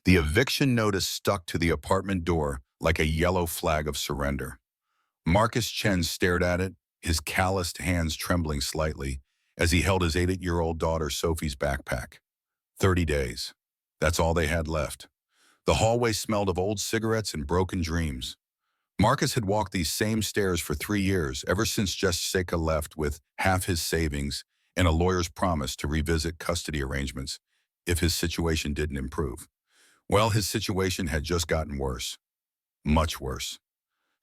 The eviction notice stuck to the apartment door like a yellow flag of surrender. Marcus Chen stared at it, his calloused hands trembling slightly as he held his 8-year-old daughter Sophie's backpack. 30 days. That's all they had left. The hallway smelled of old cigarettes and broken dreams. Marcus had walked these same stairs for 3 years, ever since Jessica left with half his savings and a lawyer's promise to revisit custody arrangements if his situation didn't improve. Well, his situation had just gotten worse. Much worse.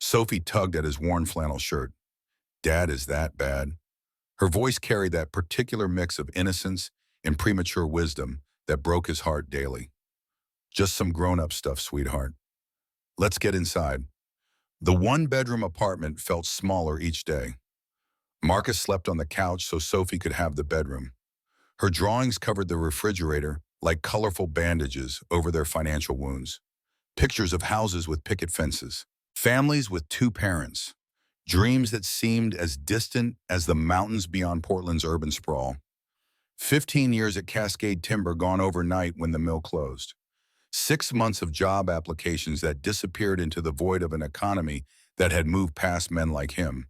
Sophie tugged at his worn flannel shirt. "Dad, is that bad?" Her voice carried that particular mix of innocence and premature wisdom that broke his heart daily. "Just some grown-up stuff, sweetheart. Let's get inside." The one-bedroom apartment felt smaller each day. Marcus slept on the couch so Sophie could have the bedroom. Her drawings covered the refrigerator like colorful bandages over their financial wounds. Pictures of houses with picket fences, families with 2 parents, dreams that seemed as distant as the mountains beyond Portland's urban sprawl. 15 years at Cascade Timber gone overnight when the mill closed. 6 months of job applications that disappeared into the void of an economy that had moved past men like him.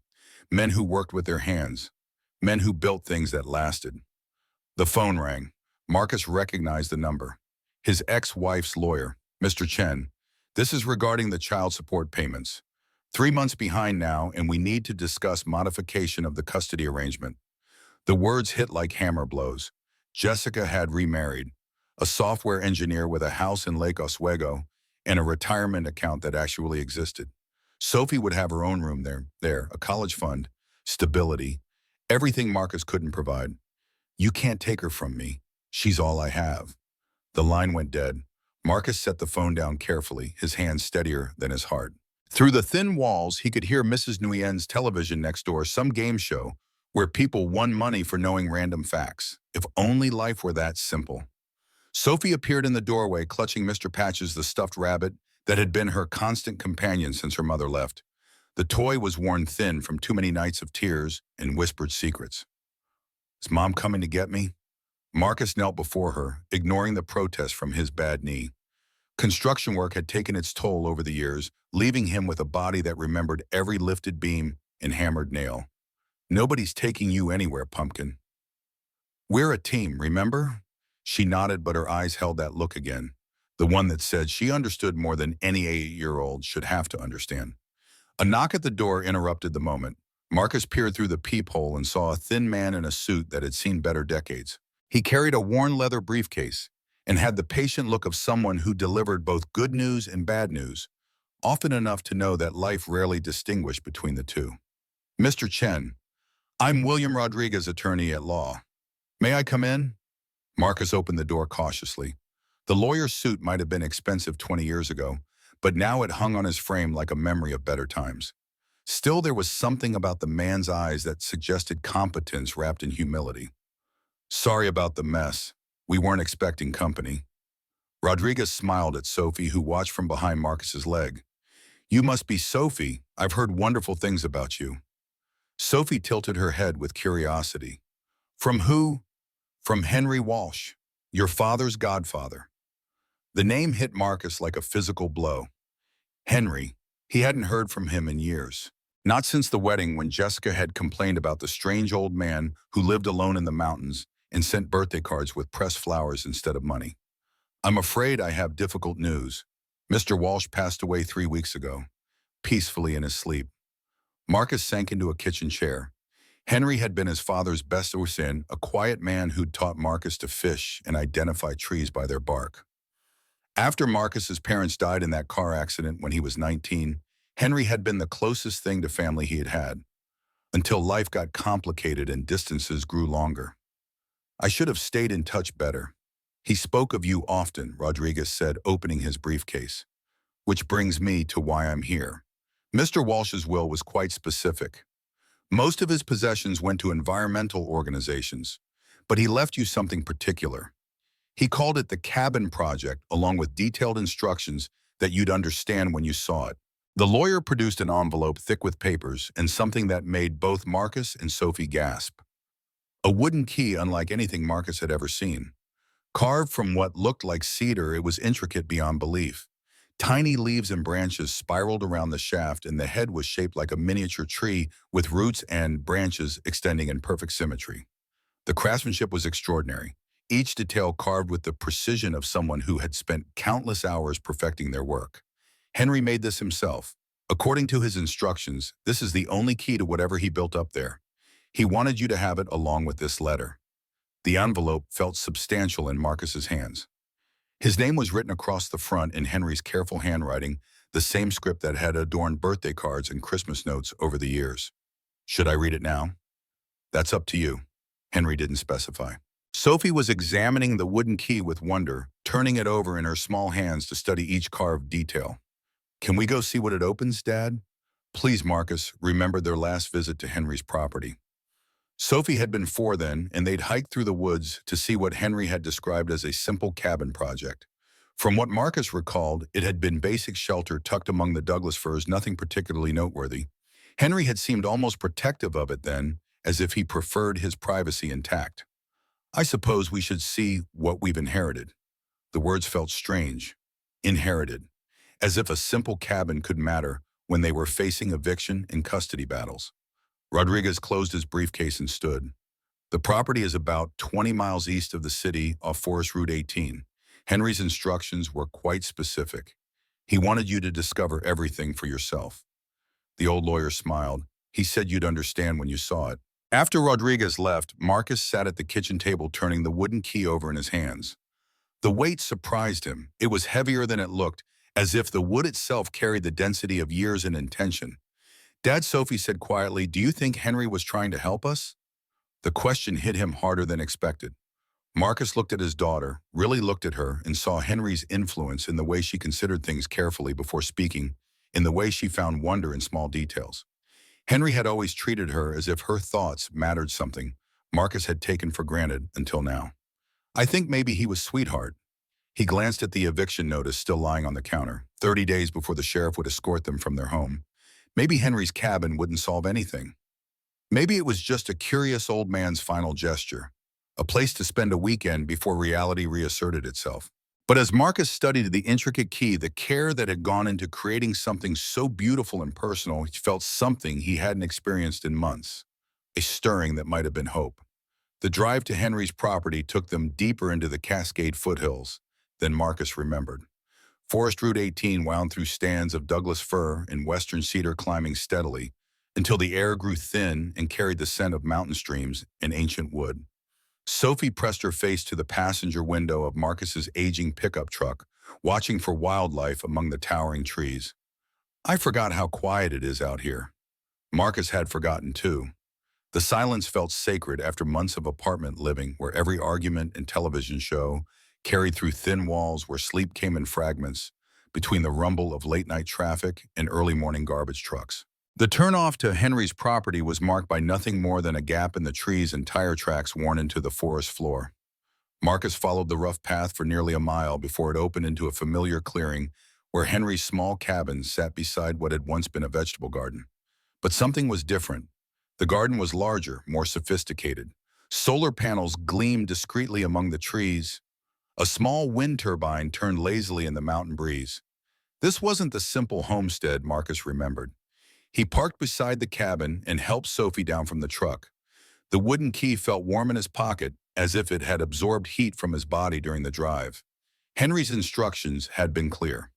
Men who worked with their hands. Men who built things that lasted. The phone rang. Marcus recognized the number. His ex-wife's lawyer, Mr. Chen. "This is regarding the child support payments. 3 months behind now, and we need to discuss modification of the custody arrangement." The words hit like hammer blows. Jessica had remarried, a software engineer with a house in Lake Oswego and a retirement account that actually existed. Sophie would have her own room there, a college fund, stability, everything Marcus couldn't provide. "You can't take her from me. She's all I have." The line went dead. Marcus set the phone down carefully, his hands steadier than his heart. Through the thin walls, he could hear Mrs. Nguyen's television next door, some game show where people won money for knowing random facts. If only life were that simple. Sophie appeared in the doorway, clutching Mr. Patches, the stuffed rabbit that had been her constant companion since her mother left. The toy was worn thin from too many nights of tears and whispered secrets. "Is Mom coming to get me?" Marcus knelt before her, ignoring the protest from his bad knee. Construction work had taken its toll over the years, leaving him with a body that remembered every lifted beam and hammered nail. "Nobody's taking you anywhere, pumpkin. We're a team, remember?" She nodded, but her eyes held that look again, the one that said she understood more than any 8-year-old should have to understand. A knock at the door interrupted the moment. Marcus peered through the peephole and saw a thin man in a suit that had seen better decades. He carried a worn leather briefcase and had the patient look of someone who delivered both good news and bad news, often enough to know that life rarely distinguished between the two. "Mr. Chen, I'm William Rodriguez, attorney at law. May I come in?" Marcus opened the door cautiously. The lawyer's suit might have been expensive 20 years ago, but now it hung on his frame like a memory of better times. Still, there was something about the man's eyes that suggested competence wrapped in humility. "Sorry about the mess. We weren't expecting company." Rodriguez smiled at Sophie, who watched from behind Marcus's leg. "You must be Sophie. I've heard wonderful things about you." Sophie tilted her head with curiosity. "From who?" "From Henry Walsh, your father's godfather." The name hit Marcus like a physical blow. Henry. He hadn't heard from him in years. Not since the wedding, when Jessica had complained about the strange old man who lived alone in the mountains and sent birthday cards with pressed flowers instead of money. "I'm afraid I have difficult news. Mr. Walsh passed away 3 weeks ago, peacefully in his sleep." Marcus sank into a kitchen chair. Henry had been his father's best sin, a quiet man who'd taught Marcus to fish and identify trees by their bark. After Marcus's parents died in that car accident when he was 19, Henry had been the closest thing to family he had had, until life got complicated and distances grew longer. "I should have stayed in touch better. He spoke of you often," Rodriguez said, opening his briefcase. "Which brings me to why I'm here." Mr. Walsh's will was quite specific. Most of his possessions went to environmental organizations, but he left you something particular. He called it the Cabin Project, along with detailed instructions that you'd understand when you saw it. The lawyer produced an envelope thick with papers and something that made both Marcus and Sophie gasp. A wooden key unlike anything Marcus had ever seen. Carved from what looked like cedar, it was intricate beyond belief. Tiny leaves and branches spiraled around the shaft, and the head was shaped like a miniature tree with roots and branches extending in perfect symmetry. The craftsmanship was extraordinary, each detail carved with the precision of someone who had spent countless hours perfecting their work. Henry made this himself. According to his instructions, this is the only key to whatever he built up there. He wanted you to have it along with this letter. The envelope felt substantial in Marcus's hands. His name was written across the front in Henry's careful handwriting, the same script that had adorned birthday cards and Christmas notes over the years. Should I read it now? That's up to you. Henry didn't specify. Sophie was examining the wooden key with wonder, turning it over in her small hands to study each carved detail. Can we go see what it opens, Dad? Please, Marcus remembered their last visit to Henry's property. Sophie had been 4 then, and they'd hiked through the woods to see what Henry had described as a simple cabin project. From what Marcus recalled, it had been basic shelter tucked among the Douglas firs, nothing particularly noteworthy. Henry had seemed almost protective of it then, as if he preferred his privacy intact. I suppose we should see what we've inherited. The words felt strange. Inherited. As if a simple cabin could matter when they were facing eviction and custody battles. Rodriguez closed his briefcase and stood. The property is about 20 miles east of the city off Forest Route 18. Henry's instructions were quite specific. He wanted you to discover everything for yourself. The old lawyer smiled. He said you'd understand when you saw it. After Rodriguez left, Marcus sat at the kitchen table turning the wooden key over in his hands. The weight surprised him. It was heavier than it looked, as if the wood itself carried the density of years and intention. Dad, Sophie said quietly, do you think Henry was trying to help us? The question hit him harder than expected. Marcus looked at his daughter, really looked at her, and saw Henry's influence in the way she considered things carefully before speaking, in the way she found wonder in small details. Henry had always treated her as if her thoughts mattered something Marcus had taken for granted until now. I think maybe he was sweetheart. He glanced at the eviction notice still lying on the counter, 30 days before the sheriff would escort them from their home. Maybe Henry's cabin wouldn't solve anything. Maybe it was just a curious old man's final gesture, a place to spend a weekend before reality reasserted itself. But as Marcus studied the intricate key, the care that had gone into creating something so beautiful and personal, he felt something he hadn't experienced in months, a stirring that might have been hope. The drive to Henry's property took them deeper into the Cascade foothills than Marcus remembered. Forest Route 18 wound through stands of Douglas fir and western cedar, climbing steadily until the air grew thin and carried the scent of mountain streams and ancient wood. Sophie pressed her face to the passenger window of Marcus's aging pickup truck, watching for wildlife among the towering trees. I forgot how quiet it is out here. Marcus had forgotten too. The silence felt sacred after months of apartment living where every argument and television show carried through thin walls, where sleep came in fragments between the rumble of late-night traffic and early morning garbage trucks. The turnoff to Henry's property was marked by nothing more than a gap in the trees and tire tracks worn into the forest floor. Marcus followed the rough path for nearly a mile before it opened into a familiar clearing where Henry's small cabin sat beside what had once been a vegetable garden. But something was different. The garden was larger, more sophisticated. Solar panels gleamed discreetly among the trees. A small wind turbine turned lazily in the mountain breeze. This wasn't the simple homestead Marcus remembered. He parked beside the cabin and helped Sophie down from the truck. The wooden key felt warm in his pocket, as if it had absorbed heat from his body during the drive. Henry's instructions had been clear.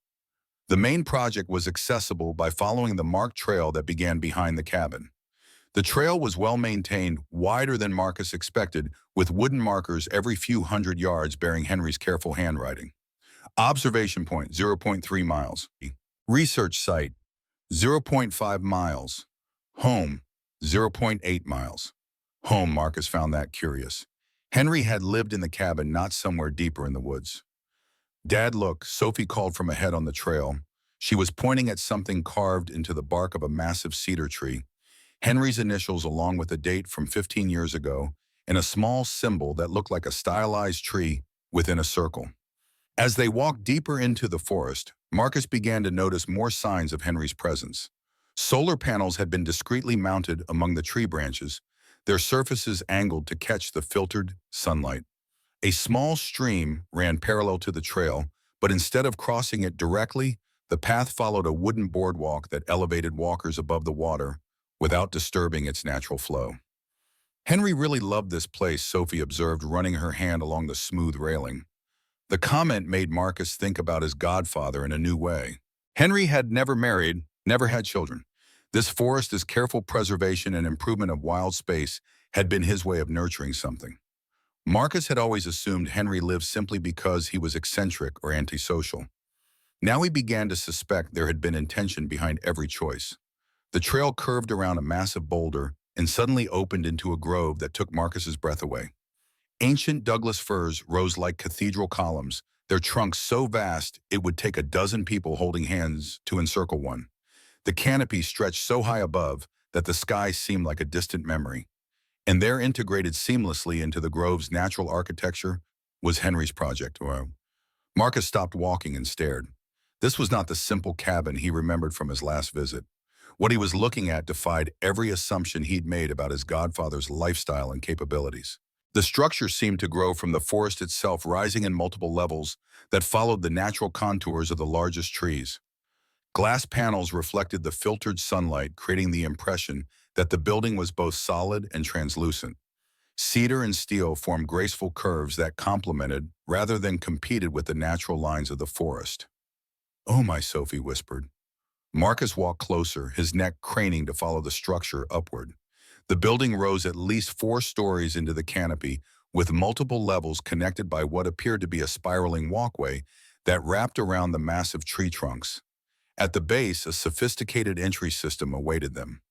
The main project was accessible by following the marked trail that began behind the cabin. The trail was well maintained, wider than Marcus expected, with wooden markers every few hundred yards bearing Henry's careful handwriting. Observation point, 0.3 miles. Research site, 0.5 miles. Home, 0.8 miles. Home, Marcus found that curious. Henry had lived in the cabin, not somewhere deeper in the woods. Dad, look, Sophie called from ahead on the trail. She was pointing at something carved into the bark of a massive cedar tree. Henry's initials along with a date from 15 years ago and a small symbol that looked like a stylized tree within a circle. As they walked deeper into the forest, Marcus began to notice more signs of Henry's presence. Solar panels had been discreetly mounted among the tree branches, their surfaces angled to catch the filtered sunlight. A small stream ran parallel to the trail, but instead of crossing it directly, the path followed a wooden boardwalk that elevated walkers above the water without disturbing its natural flow. Henry really loved this place, Sophie observed, running her hand along the smooth railing. The comment made Marcus think about his godfather in a new way. Henry had never married, never had children. This forest's careful preservation and improvement of wild space had been his way of nurturing something. Marcus had always assumed Henry lived simply because he was eccentric or antisocial. Now he began to suspect there had been intention behind every choice. The trail curved around a massive boulder and suddenly opened into a grove that took Marcus's breath away. Ancient Douglas firs rose like cathedral columns, their trunks so vast it would take a dozen people holding hands to encircle one. The canopy stretched so high above that the sky seemed like a distant memory. And there, integrated seamlessly into the grove's natural architecture, was Henry's project. Well, Marcus stopped walking and stared. This was not the simple cabin he remembered from his last visit. What he was looking at defied every assumption he'd made about his godfather's lifestyle and capabilities. The structure seemed to grow from the forest itself, rising in multiple levels that followed the natural contours of the largest trees. Glass panels reflected the filtered sunlight, creating the impression that the building was both solid and translucent. Cedar and steel formed graceful curves that complemented, rather than competed with, the natural lines of the forest. "Oh my," Sophie whispered. Marcus walked closer, his neck craning to follow the structure upward. The building rose at least 4 stories into the canopy, with multiple levels connected by what appeared to be a spiraling walkway that wrapped around the massive tree trunks. At the base, a sophisticated entry system awaited them.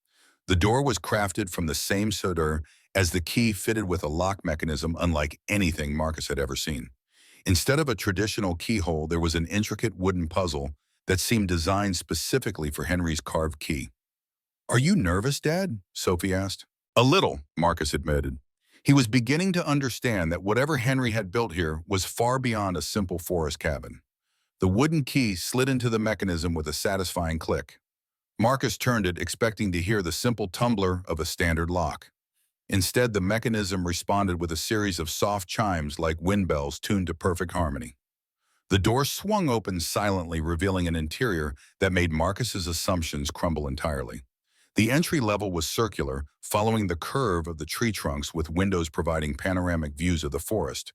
The door was crafted from the same solder as the key, fitted with a lock mechanism unlike anything Marcus had ever seen. Instead of a traditional keyhole, there was an intricate wooden puzzle that seemed designed specifically for Henry's carved key. "Are you nervous, Dad?" Sophie asked. "A little," Marcus admitted. He was beginning to understand that whatever Henry had built here was far beyond a simple forest cabin. The wooden key slid into the mechanism with a satisfying click. Marcus turned it, expecting to hear the simple tumbler of a standard lock. Instead, the mechanism responded with a series of soft chimes like wind bells tuned to perfect harmony. The door swung open silently, revealing an interior that made Marcus's assumptions crumble entirely. The entry level was circular, following the curve of the tree trunks, with windows providing panoramic views of the forest.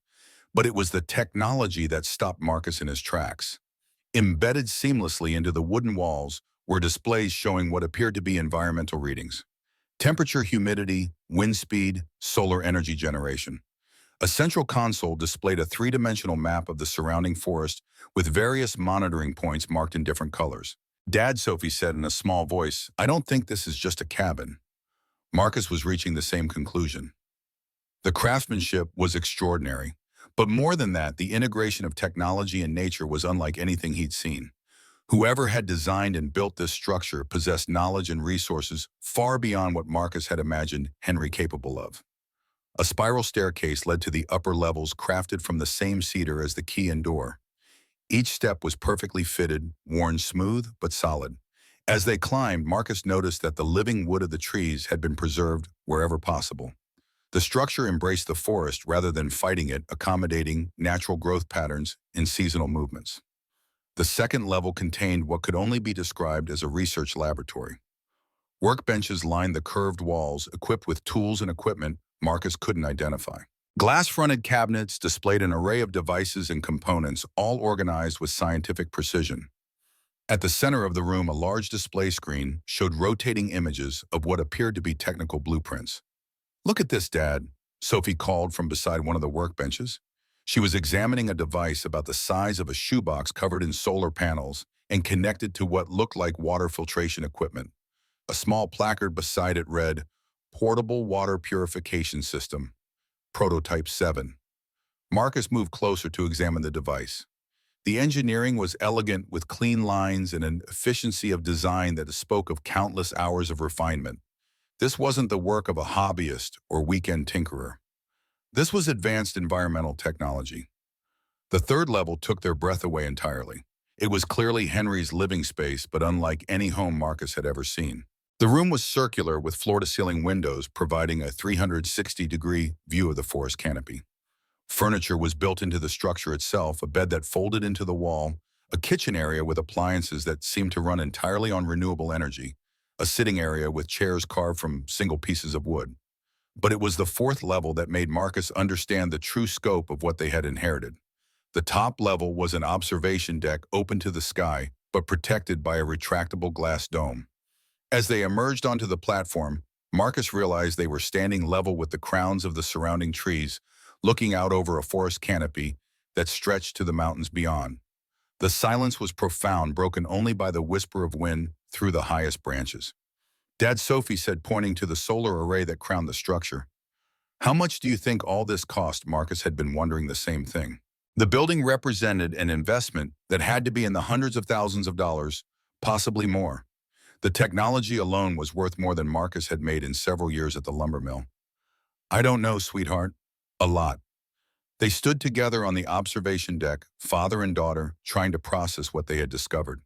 But it was the technology that stopped Marcus in his tracks. Embedded seamlessly into the wooden walls were displays showing what appeared to be environmental readings: temperature, humidity, wind speed, solar energy generation. A central console displayed a 3-dimensional map of the surrounding forest with various monitoring points marked in different colors. "Dad," Sophie said in a small voice, "I don't think this is just a cabin." Marcus was reaching the same conclusion. The craftsmanship was extraordinary, but more than that, the integration of technology and nature was unlike anything he'd seen. Whoever had designed and built this structure possessed knowledge and resources far beyond what Marcus had imagined Henry capable of. A spiral staircase led to the upper levels, crafted from the same cedar as the key and door. Each step was perfectly fitted, worn smooth but solid. As they climbed, Marcus noticed that the living wood of the trees had been preserved wherever possible. The structure embraced the forest rather than fighting it, accommodating natural growth patterns and seasonal movements. The second level contained what could only be described as a research laboratory. Workbenches lined the curved walls, equipped with tools and equipment Marcus couldn't identify. Glass-fronted cabinets displayed an array of devices and components, all organized with scientific precision. At the center of the room, a large display screen showed rotating images of what appeared to be technical blueprints. "Look at this, Dad," Sophie called from beside one of the workbenches. She was examining a device about the size of a shoebox covered in solar panels and connected to what looked like water filtration equipment. A small placard beside it read, "Portable Water Purification System, Prototype 7. Marcus moved closer to examine the device. The engineering was elegant, with clean lines and an efficiency of design that spoke of countless hours of refinement. This wasn't the work of a hobbyist or weekend tinkerer. This was advanced environmental technology. The third level took their breath away entirely. It was clearly Henry's living space, but unlike any home Marcus had ever seen. The room was circular, with floor-to-ceiling windows providing a 360-degree view of the forest canopy. Furniture was built into the structure itself, a bed that folded into the wall, a kitchen area with appliances that seemed to run entirely on renewable energy, a sitting area with chairs carved from single pieces of wood. But it was the fourth level that made Marcus understand the true scope of what they had inherited. The top level was an observation deck open to the sky, but protected by a retractable glass dome. As they emerged onto the platform, Marcus realized they were standing level with the crowns of the surrounding trees, looking out over a forest canopy that stretched to the mountains beyond. The silence was profound, broken only by the whisper of wind through the highest branches. Dad, Sophie said, pointing to the solar array that crowned the structure. How much do you think all this cost? Marcus had been wondering the same thing. The building represented an investment that had to be in the hundreds of thousands of dollars, possibly more. The technology alone was worth more than Marcus had made in several years at the lumber mill. I don't know, sweetheart. A lot. They stood together on the observation deck, father and daughter, trying to process what they had discovered.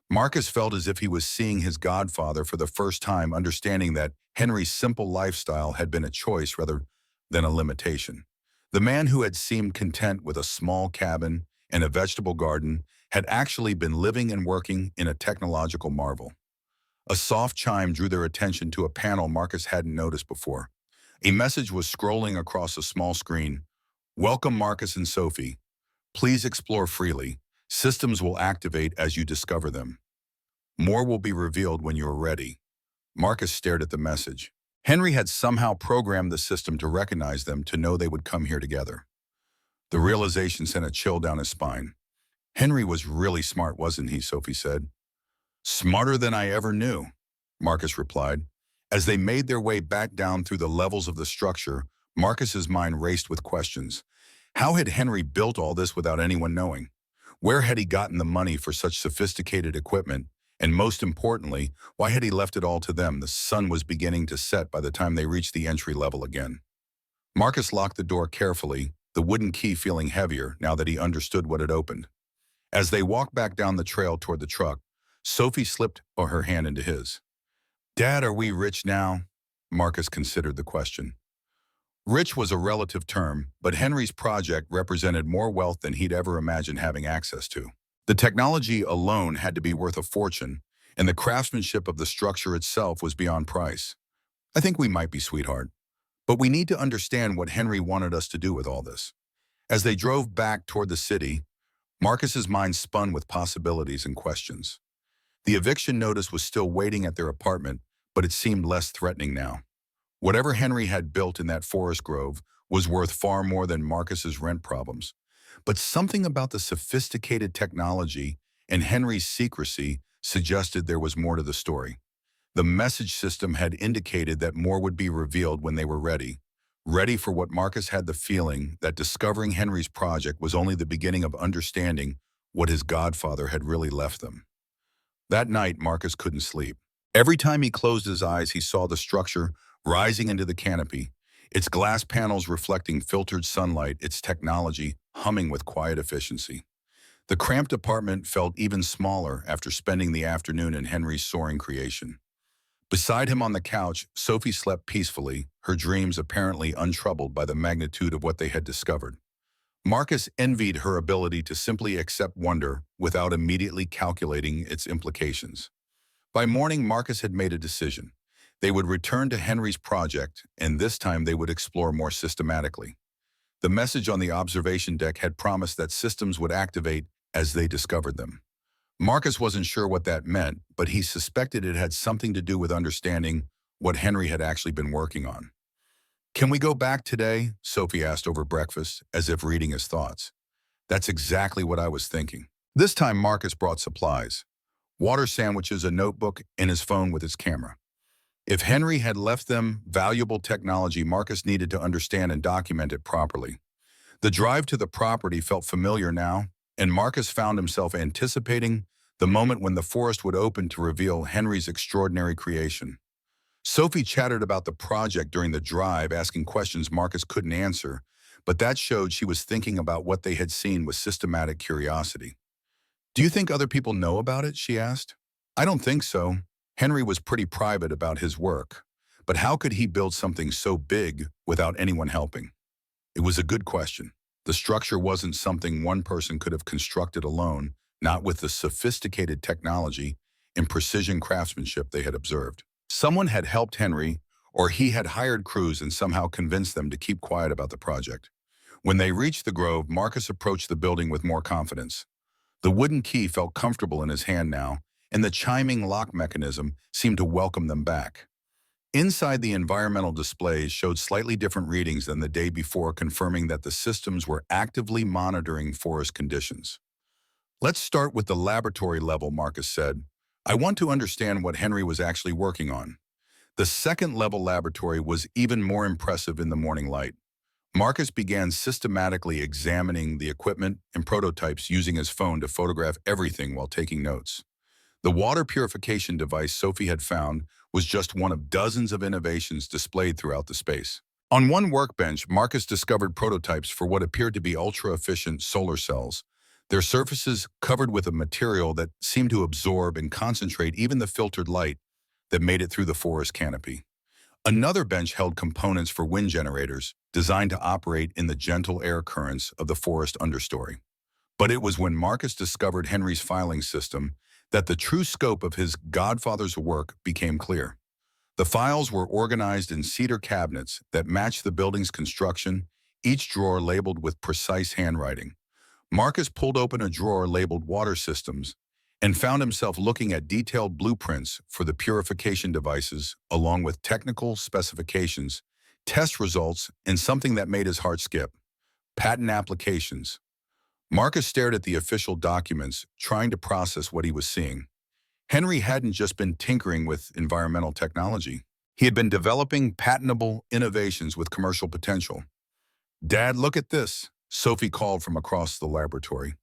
Marcus felt as if he was seeing his godfather for the first time, understanding that Henry's simple lifestyle had been a choice rather than a limitation. The man who had seemed content with a small cabin and a vegetable garden had actually been living and working in a technological marvel. A soft chime drew their attention to a panel Marcus hadn't noticed before. A message was scrolling across a small screen. Welcome, Marcus and Sophie. Please explore freely. Systems will activate as you discover them. More will be revealed when you are ready. Marcus stared at the message. Henry had somehow programmed the system to recognize them, to know they would come here together. The realization sent a chill down his spine. Henry was really smart, wasn't he? Sophie said. Smarter than I ever knew, Marcus replied. As they made their way back down through the levels of the structure, Marcus's mind raced with questions. How had Henry built all this without anyone knowing? Where had he gotten the money for such sophisticated equipment? And most importantly, why had he left it all to them? The sun was beginning to set by the time they reached the entry level again. Marcus locked the door carefully, the wooden key feeling heavier now that he understood what had opened. As they walked back down the trail toward the truck, Sophie slipped her hand into his. Dad, are we rich now? Marcus considered the question. Rich was a relative term, but Henry's project represented more wealth than he'd ever imagined having access to. The technology alone had to be worth a fortune, and the craftsmanship of the structure itself was beyond price. I think we might be, sweetheart. But we need to understand what Henry wanted us to do with all this. As they drove back toward the city, Marcus's mind spun with possibilities and questions. The eviction notice was still waiting at their apartment, but it seemed less threatening now. Whatever Henry had built in that forest grove was worth far more than Marcus's rent problems. But something about the sophisticated technology and Henry's secrecy suggested there was more to the story. The message system had indicated that more would be revealed when they were ready for what Marcus had the feeling that discovering Henry's project was only the beginning of understanding what his godfather had really left them. That night, Marcus couldn't sleep. Every time he closed his eyes, he saw the structure rising into the canopy, its glass panels reflecting filtered sunlight, its technology humming with quiet efficiency. The cramped apartment felt even smaller after spending the afternoon in Henry's soaring creation. Beside him on the couch, Sophie slept peacefully, her dreams apparently untroubled by the magnitude of what they had discovered. Marcus envied her ability to simply accept wonder without immediately calculating its implications. By morning, Marcus had made a decision. They would return to Henry's project, and this time they would explore more systematically. The message on the observation deck had promised that systems would activate as they discovered them. Marcus wasn't sure what that meant, but he suspected it had something to do with understanding what Henry had actually been working on. Can we go back today? Sophie asked over breakfast, as if reading his thoughts. That's exactly what I was thinking. This time Marcus brought supplies. Water sandwiches, a notebook, and his phone with its camera. If Henry had left them valuable technology, Marcus needed to understand and document it properly. The drive to the property felt familiar now, and Marcus found himself anticipating the moment when the forest would open to reveal Henry's extraordinary creation. Sophie chattered about the project during the drive, asking questions Marcus couldn't answer, but that showed she was thinking about what they had seen with systematic curiosity. Do you think other people know about it? She asked. I don't think so. Henry was pretty private about his work, but how could he build something so big without anyone helping? It was a good question. The structure wasn't something one person could have constructed alone, not with the sophisticated technology and precision craftsmanship they had observed. Someone had helped Henry, or he had hired crews and somehow convinced them to keep quiet about the project. When they reached the grove, Marcus approached the building with more confidence. The wooden key felt comfortable in his hand now, and the chiming lock mechanism seemed to welcome them back. Inside, the environmental displays showed slightly different readings than the day before, confirming that the systems were actively monitoring forest conditions. "Let's start with the laboratory level," Marcus said. "I want to understand what Henry was actually working on." The second-level laboratory was even more impressive in the morning light. Marcus began systematically examining the equipment and prototypes, using his phone to photograph everything while taking notes. The water purification device Sophie had found was just one of dozens of innovations displayed throughout the space. On one workbench, Marcus discovered prototypes for what appeared to be ultra-efficient solar cells, their surfaces covered with a material that seemed to absorb and concentrate even the filtered light that made it through the forest canopy. Another bench held components for wind generators, designed to operate in the gentle air currents of the forest understory. But it was when Marcus discovered Henry's filing system that the true scope of his godfather's work became clear. The files were organized in cedar cabinets that matched the building's construction, each drawer labeled with precise handwriting. Marcus pulled open a drawer labeled Water Systems and found himself looking at detailed blueprints for the purification devices, along with technical specifications, test results, and something that made his heart skip: patent applications. Marcus stared at the official documents, trying to process what he was seeing. Henry hadn't just been tinkering with environmental technology. He had been developing patentable innovations with commercial potential. "Dad, look at this," Sophie called from across the laboratory.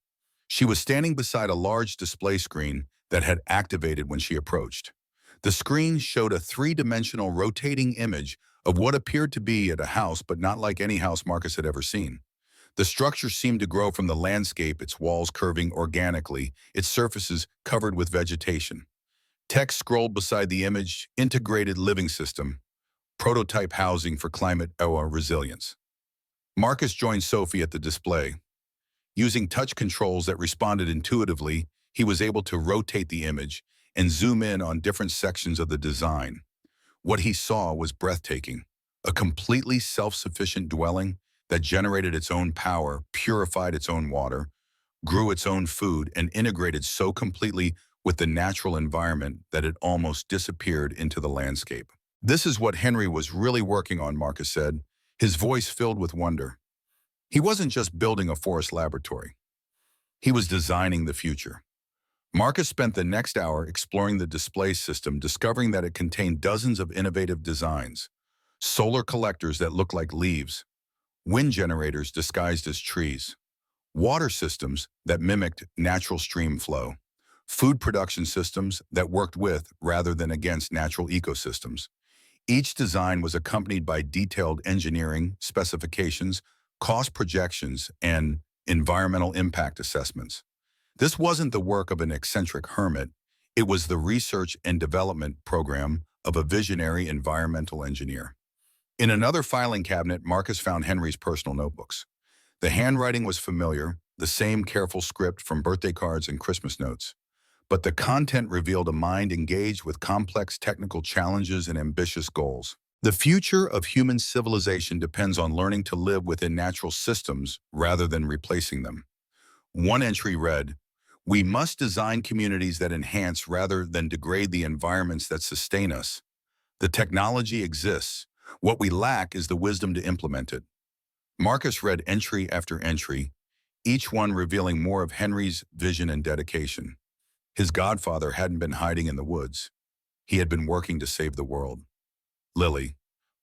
She was standing beside a large display screen that had activated when she approached. The screen showed a three-dimensional rotating image of what appeared to be at a house, but not like any house Marcus had ever seen. The structure seemed to grow from the landscape, its walls curving organically, its surfaces covered with vegetation. Text scrolled beside the image: "Integrated Living System, Prototype Housing for Climate Resilience." Marcus joined Sophie at the display. Using touch controls that responded intuitively, he was able to rotate the image and zoom in on different sections of the design. What he saw was breathtaking: a completely self-sufficient dwelling that generated its own power, purified its own water, grew its own food, and integrated so completely with the natural environment that it almost disappeared into the landscape. "This is what Henry was really working on," Marcus said, his voice filled with wonder. He wasn't just building a forest laboratory. He was designing the future. Marcus spent the next hour exploring the display system, discovering that it contained dozens of innovative designs: solar collectors that looked like leaves, wind generators disguised as trees, water systems that mimicked natural stream flow, food production systems that worked with rather than against natural ecosystems. Each design was accompanied by detailed engineering specifications, cost projections, and environmental impact assessments. This wasn't the work of an eccentric hermit. It was the research and development program of a visionary environmental engineer. In another filing cabinet, Marcus found Henry's personal notebooks. The handwriting was familiar, the same careful script from birthday cards and Christmas notes. But the content revealed a mind engaged with complex technical challenges and ambitious goals. "The future of human civilization depends on learning to live within natural systems rather than replacing them." One entry read, "We must design communities that enhance rather than degrade the environments that sustain us. The technology exists. What we lack is the wisdom to implement it." Marcus read entry after entry, each one revealing more of Henry's vision and dedication. His godfather hadn't been hiding in the woods. He had been working to save the world. "Lily,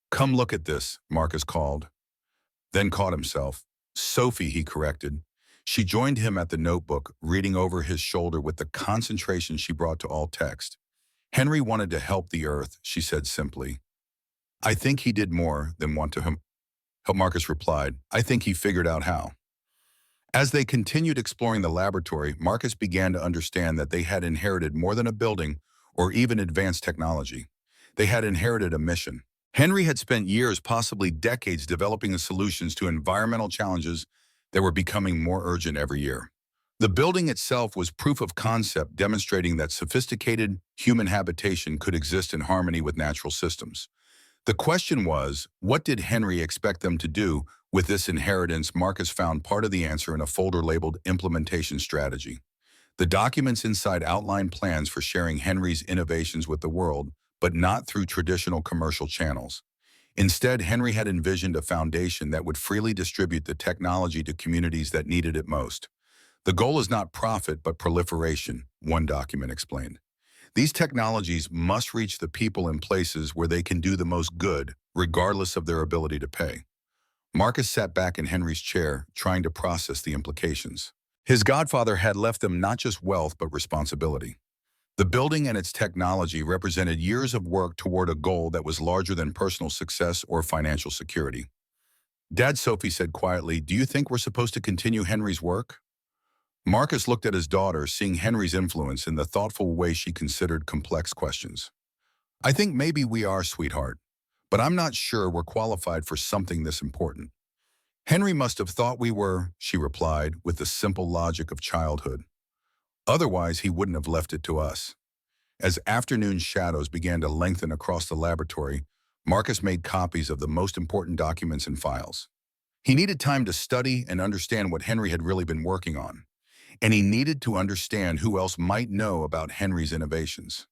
come look at this," Marcus called, then caught himself. "Sophie," he corrected. She joined him at the notebook, reading over his shoulder with the concentration she brought to all text. "Henry wanted to help the earth," she said simply. "I think he did more than want to help," Marcus replied. "I think he figured out how." As they continued exploring the laboratory, Marcus began to understand that they had inherited more than a building or even advanced technology. They had inherited a mission. Henry had spent years, possibly decades, developing the solutions to environmental challenges that were becoming more urgent every year. The building itself was proof of concept demonstrating that sophisticated human habitation could exist in harmony with natural systems. The question was, what did Henry expect them to do with this inheritance? Marcus found part of the answer in a folder labeled Implementation Strategy. The documents inside outlined plans for sharing Henry's innovations with the world, but not through traditional commercial channels. Instead, Henry had envisioned a foundation that would freely distribute the technology to communities that needed it most. The goal is not profit, but proliferation, one document explained. These technologies must reach the people in places where they can do the most good, regardless of their ability to pay. Marcus sat back in Henry's chair, trying to process the implications. His godfather had left them not just wealth, but responsibility. The building and its technology represented years of work toward a goal that was larger than personal success or financial security. Dad, Sophie said quietly, "Do you think we're supposed to continue Henry's work?" Marcus looked at his daughter, seeing Henry's influence in the thoughtful way she considered complex questions. "I think maybe we are, sweetheart, but I'm not sure we're qualified for something this important." "Henry must have thought we were," she replied, with the simple logic of childhood. "Otherwise, he wouldn't have left it to us." As afternoon shadows began to lengthen across the laboratory, Marcus made copies of the most important documents and files. He needed time to study and understand what Henry had really been working on, and he needed to understand who else might know about Henry's innovations.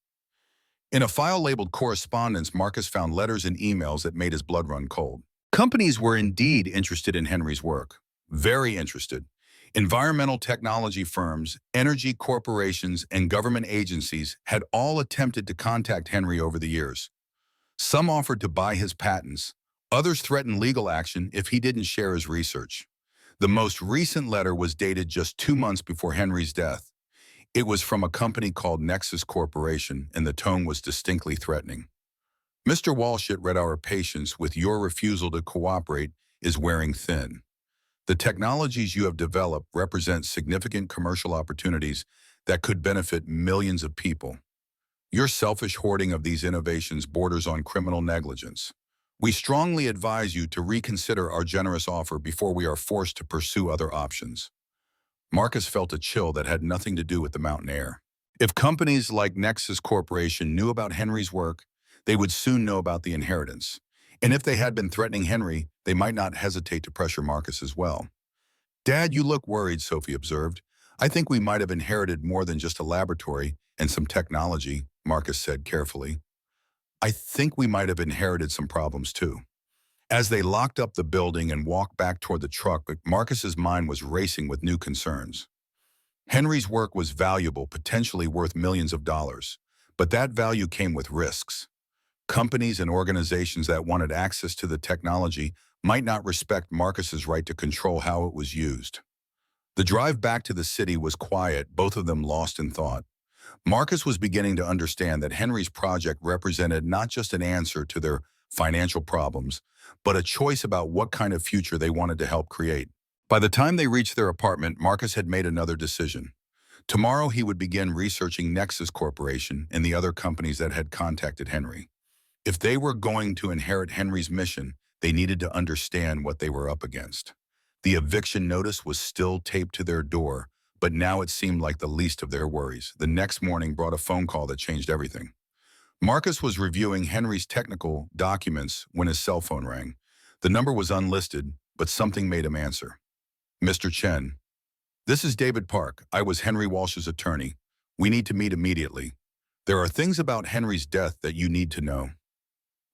In a file labeled Correspondence, Marcus found letters and emails that made his blood run cold. Companies were indeed interested in Henry's work, very interested. Environmental technology firms, energy corporations, and government agencies had all attempted to contact Henry over the years. Some offered to buy his patents. Others threatened legal action if he didn't share his research. The most recent letter was dated just 2 months before Henry's death. It was from a company called Nexus Corporation, and the tone was distinctly threatening. "Mr. Walshett read our patience with your refusal to cooperate is wearing thin. The technologies you have developed represent significant commercial opportunities that could benefit millions of people. Your selfish hoarding of these innovations borders on criminal negligence. We strongly advise you to reconsider our generous offer before we are forced to pursue other options." Marcus felt a chill that had nothing to do with the mountain air. If companies like Nexus Corporation knew about Henry's work, they would soon know about the inheritance. And if they had been threatening Henry, they might not hesitate to pressure Marcus as well. "Dad, you look worried," Sophie observed. "I think we might have inherited more than just a laboratory and some technology," Marcus said carefully. "I think we might have inherited some problems too." As they locked up the building and walked back toward the truck, Marcus's mind was racing with new concerns. Henry's work was valuable, potentially worth millions of dollars, but that value came with risks. Companies and organizations that wanted access to the technology might not respect Marcus's right to control how it was used. The drive back to the city was quiet, both of them lost in thought. Marcus was beginning to understand that Henry's project represented not just an answer to their financial problems, but a choice about what kind of future they wanted to help create. By the time they reached their apartment, Marcus had made another decision. Tomorrow he would begin researching Nexus Corporation and the other companies that had contacted Henry. If they were going to inherit Henry's mission, they needed to understand what they were up against. The eviction notice was still taped to their door, but now it seemed like the least of their worries. The next morning brought a phone call that changed everything. Marcus was reviewing Henry's technical documents when his cell phone rang. The number was unlisted, but something made him answer. "Mr. Chen, this is David Park. I was Henry Walsh's attorney. We need to meet immediately. There are things about Henry's death that you need to know."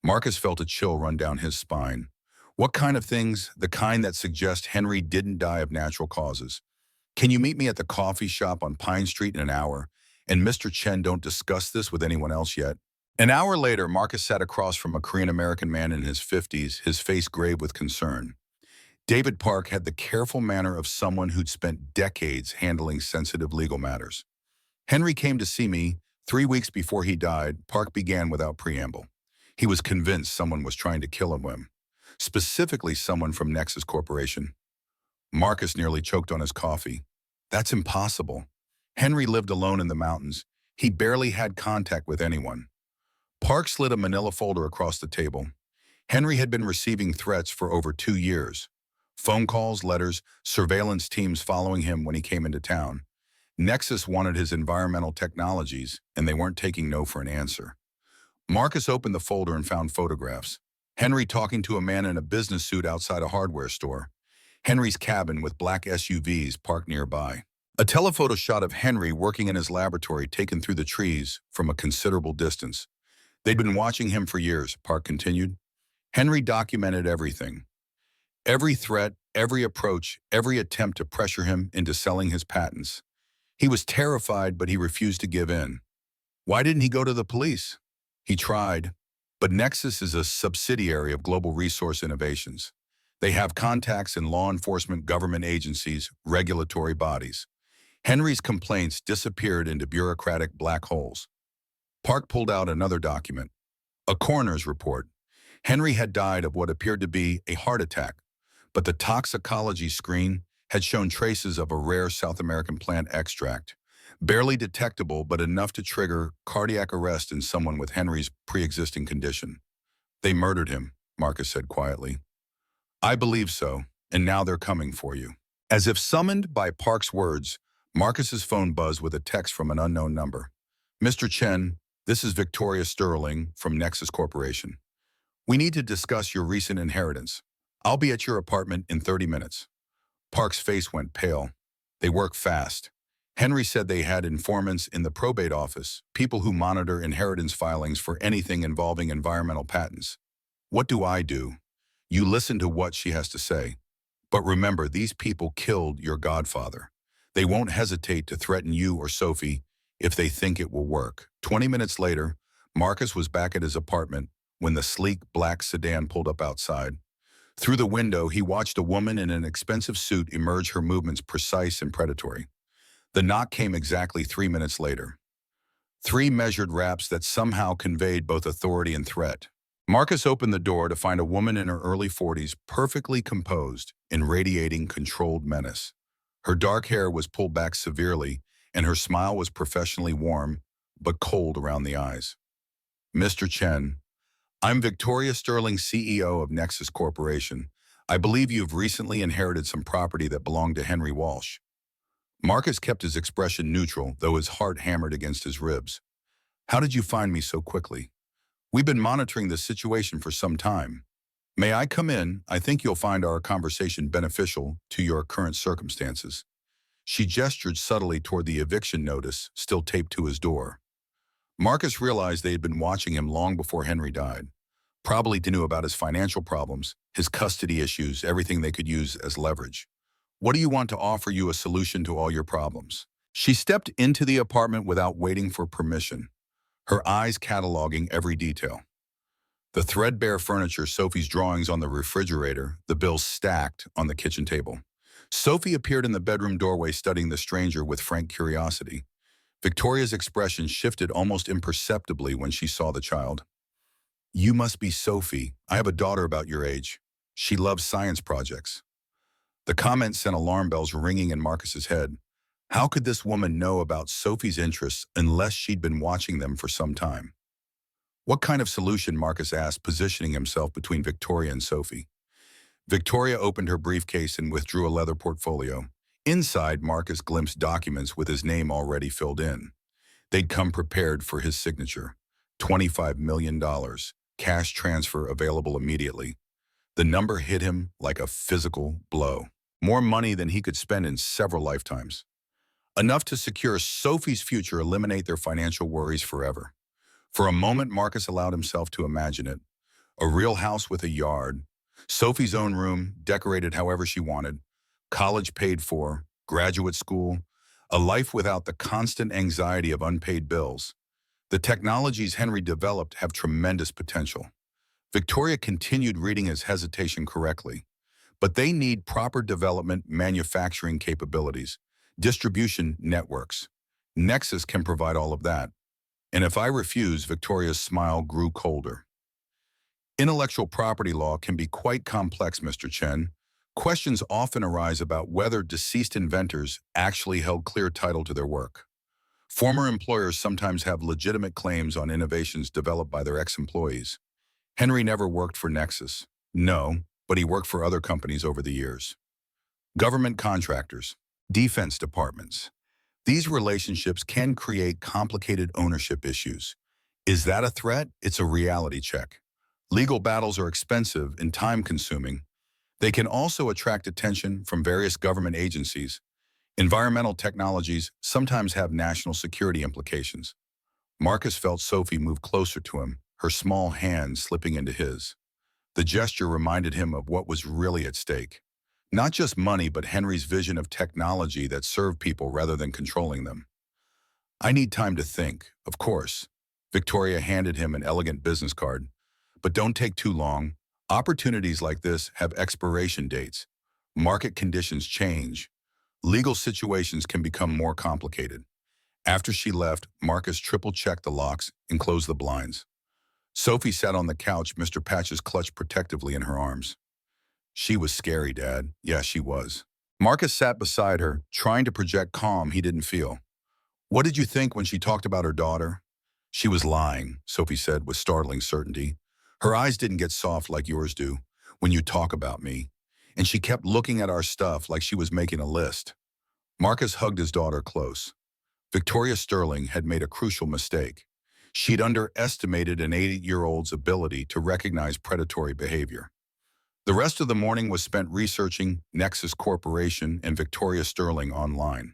Marcus felt a chill run down his spine. "What kind of things?" "The kind that suggest Henry didn't die of natural causes. Can you meet me at the coffee shop on Pine Street in an hour? And Mr. Chen, don't discuss this with anyone else yet." An hour later, Marcus sat across from a Korean-American man in his 50s, his face grave with concern. David Park had the careful manner of someone who'd spent decades handling sensitive legal matters. "Henry came to see me 3 weeks before he died," Park began without preamble. He was convinced someone was trying to kill him, specifically someone from Nexus Corporation. Marcus nearly choked on his coffee. "That's impossible. Henry lived alone in the mountains. He barely had contact with anyone." Park slid a manila folder across the table. "Henry had been receiving threats for over 2 years. Phone calls, letters, surveillance teams following him when he came into town. Nexus wanted his environmental technologies, and they weren't taking no for an answer. Marcus opened the folder and found photographs. Henry talking to a man in a business suit outside a hardware store. Henry's cabin with black SUVs parked nearby. A telephoto shot of Henry working in his laboratory taken through the trees from a considerable distance. They'd been watching him for years, Park continued. Henry documented everything. Every threat, every approach, every attempt to pressure him into selling his patents. He was terrified, but he refused to give in. Why didn't he go to the police? He tried, but Nexus is a subsidiary of Global Resource Innovations. They have contacts in law enforcement, government agencies, regulatory bodies. Henry's complaints disappeared into bureaucratic black holes. Park pulled out another document, a coroner's report. Henry had died of what appeared to be a heart attack, but the toxicology screen had shown traces of a rare South American plant extract, barely detectable but enough to trigger cardiac arrest in someone with Henry's pre-existing condition. They murdered him, Marcus said quietly. I believe so, and now they're coming for you. As if summoned by Park's words, Marcus's phone buzzed with a text from an unknown number. Mr. Chen, this is Victoria Sterling from Nexus Corporation. We need to discuss your recent inheritance. I'll be at your apartment in 30 minutes. Park's face went pale. They work fast. Henry said they had informants in the probate office, people who monitor inheritance filings for anything involving environmental patents. What do I do? You listen to what she has to say. But remember, these people killed your godfather. They won't hesitate to threaten you or Sophie if they think it will work. 20 minutes later, Marcus was back at his apartment when the sleek black sedan pulled up outside. Through the window, he watched a woman in an expensive suit emerge, her movements precise and predatory. The knock came exactly 3 minutes later. 3 measured raps that somehow conveyed both authority and threat. Marcus opened the door to find a woman in her early 40s, perfectly composed and radiating controlled menace. Her dark hair was pulled back severely, and her smile was professionally warm, but cold around the eyes. Mr. Chen, I'm Victoria Sterling, CEO of Nexus Corporation. I believe you've recently inherited some property that belonged to Henry Walsh. Marcus kept his expression neutral, though his heart hammered against his ribs. How did you find me so quickly? We've been monitoring this situation for some time. May I come in? I think you'll find our conversation beneficial to your current circumstances. She gestured subtly toward the eviction notice still taped to his door. Marcus realized they had been watching him long before Henry died. Probably knew about his financial problems, his custody issues, everything they could use as leverage. What do you want to offer you a solution to all your problems? She stepped into the apartment without waiting for permission, her eyes cataloging every detail. The threadbare furniture, Sophie's drawings on the refrigerator, the bills stacked on the kitchen table. Sophie appeared in the bedroom doorway, studying the stranger with frank curiosity. Victoria's expression shifted almost imperceptibly when she saw the child. You must be Sophie. I have a daughter about your age. She loves science projects. The comment sent alarm bells ringing in Marcus's head. How could this woman know about Sophie's interests unless she'd been watching them for some time? What kind of solution, Marcus asked, positioning himself between Victoria and Sophie. Victoria opened her briefcase and withdrew a leather portfolio. Inside, Marcus glimpsed documents with his name already filled in. They'd come prepared for his signature. $25 million, cash transfer available immediately. The number hit him like a physical blow. More money than he could spend in several lifetimes. Enough to secure Sophie's future, eliminate their financial worries forever. For a moment, Marcus allowed himself to imagine it. A real house with a yard. Sophie's own room, decorated however she wanted. College paid for, graduate school, a life without the constant anxiety of unpaid bills. The technologies Henry developed have tremendous potential. Victoria continued, reading his hesitation correctly. But they need proper development, manufacturing capabilities, distribution networks. Nexus can provide all of that. And if I refuse, Victoria's smile grew colder. Intellectual property law can be quite complex, Mr. Chen. Questions often arise about whether deceased inventors actually held clear title to their work. Former employers sometimes have legitimate claims on innovations developed by their ex-employees. Henry never worked for Nexus. No, but he worked for other companies over the years. Government contractors, defense departments. These relationships can create complicated ownership issues. Is that a threat? It's a reality check. Legal battles are expensive and time-consuming. They can also attract attention from various government agencies. Environmental technologies sometimes have national security implications. Marcus felt Sophie move closer to him, her small hand slipping into his. The gesture reminded him of what was really at stake. Not just money, but Henry's vision of technology that served people rather than controlling them. I need time to think, of course. Victoria handed him an elegant business card. But don't take too long. Opportunities like this have expiration dates. Market conditions change. Legal situations can become more complicated. After she left, Marcus triple-checked the locks and closed the blinds. Sophie sat on the couch, Mr. Patches clutched protectively in her arms. She was scary, Dad. Yeah, she was. Marcus sat beside her, trying to project calm he didn't feel. What did you think when she talked about her daughter? She was lying, Sophie said with startling certainty. Her eyes didn't get soft like yours do when you talk about me, and she kept looking at our stuff like she was making a list. Marcus hugged his daughter close. Victoria Sterling had made a crucial mistake. She'd underestimated an 8-year-old's ability to recognize predatory behavior. The rest of the morning was spent researching Nexus Corporation and Victoria Sterling online.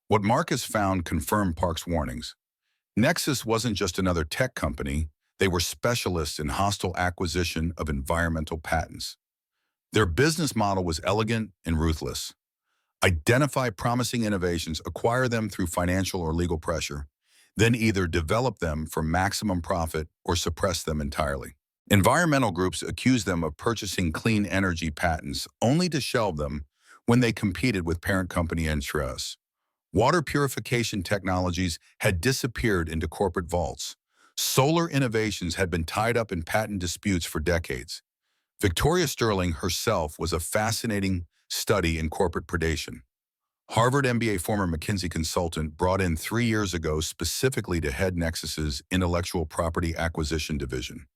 What Marcus found confirmed Park's warnings. Nexus wasn't just another tech company, they were specialists in hostile acquisition of environmental patents. Their business model was elegant and ruthless. Identify promising innovations, acquire them through financial or legal pressure, then either develop them for maximum profit or suppress them entirely. Environmental groups accused them of purchasing clean energy patents only to shelve them when they competed with parent company interests. Water purification technologies had disappeared into corporate vaults. Solar innovations had been tied up in patent disputes for decades. Victoria Sterling herself was a fascinating study in corporate predation. Harvard MBA former McKinsey consultant brought in 3 years ago specifically to head Nexus's intellectual property acquisition division.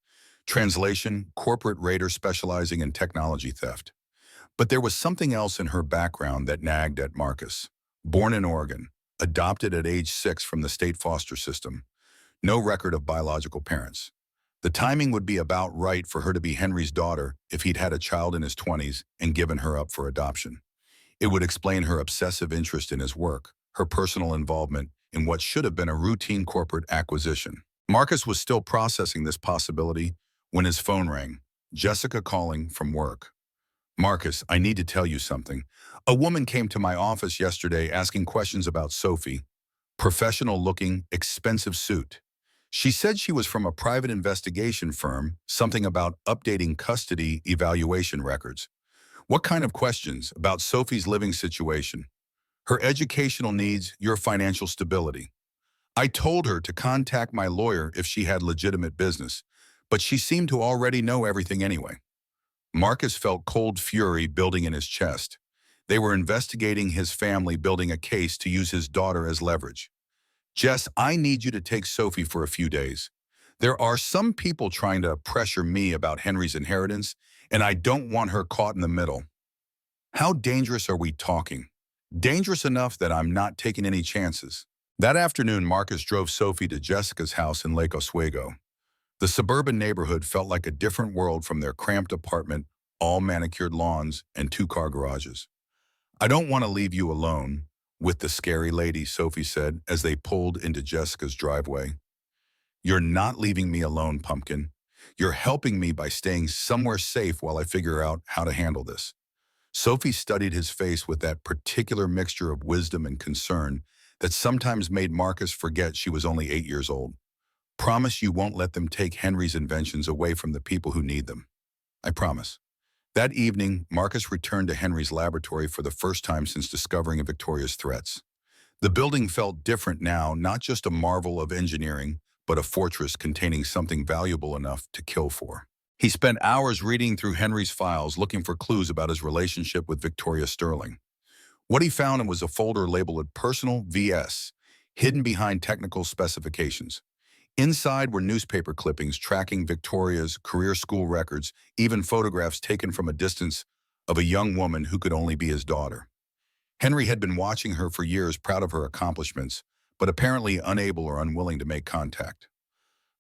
Translation, corporate raider specializing in technology theft. But there was something else in her background that nagged at Marcus. Born in Oregon, adopted at age 6 from the state foster system, no record of biological parents. The timing would be about right for her to be Henry's daughter if he'd had a child in his 20s and given her up for adoption. It would explain her obsessive interest in his work, her personal involvement in what should have been a routine corporate acquisition. Marcus was still processing this possibility when his phone rang. Jessica calling from work. Marcus, I need to tell you something. A woman came to my office yesterday asking questions about Sophie. Professional-looking, expensive suit. She said she was from a private investigation firm, something about updating custody evaluation records. What kind of questions about Sophie's living situation? Her educational needs, your financial stability. I told her to contact my lawyer if she had legitimate business, but she seemed to already know everything anyway. Marcus felt cold fury building in his chest. They were investigating his family, building a case to use his daughter as leverage. Jess, I need you to take Sophie for a few days. There are some people trying to pressure me about Henry's inheritance, and I don't want her caught in the middle. How dangerous are we talking? Dangerous enough that I'm not taking any chances. That afternoon, Marcus drove Sophie to Jessica's house in Lake Oswego. The suburban neighborhood felt like a different world from their cramped apartment, all manicured lawns and 2-car garages. I don't want to leave you alone with the scary lady, Sophie said as they pulled into Jessica's driveway. You're not leaving me alone, Pumpkin. You're helping me by staying somewhere safe while I figure out how to handle this. Sophie studied his face with that particular mixture of wisdom and concern that sometimes made Marcus forget she was only 8 years old. Promise you won't let them take Henry's inventions away from the people who need them. I promise. That evening, Marcus returned to Henry's laboratory for the first time since discovering Victoria's threats. The building felt different now, not just a marvel of engineering, but a fortress containing something valuable enough to kill for. He spent hours reading through Henry's files looking for clues about his relationship with Victoria Sterling. What he found was a folder labeled Personal VS, hidden behind technical specifications. Inside were newspaper clippings tracking Victoria's career school records, even photographs taken from a distance of a young woman who could only be his daughter. Henry had been watching her for years, proud of her accomplishments, but apparently unable or unwilling to make contact.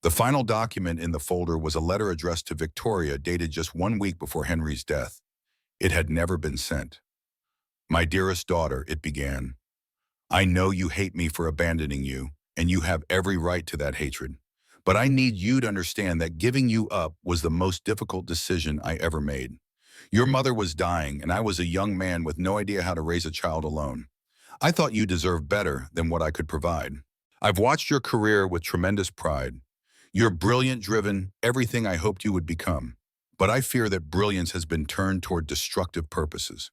The final document in the folder was a letter addressed to Victoria dated just 1 week before Henry's death. It had never been sent. "My dearest daughter," it began, "I know you hate me for abandoning you, and you have every right to that hatred. But I need you to understand that giving you up was the most difficult decision I ever made. Your mother was dying, and I was a young man with no idea how to raise a child alone. I thought you deserved better than what I could provide. I've watched your career with tremendous pride. You're brilliant, driven, everything I hoped you would become. But I fear that brilliance has been turned toward destructive purposes.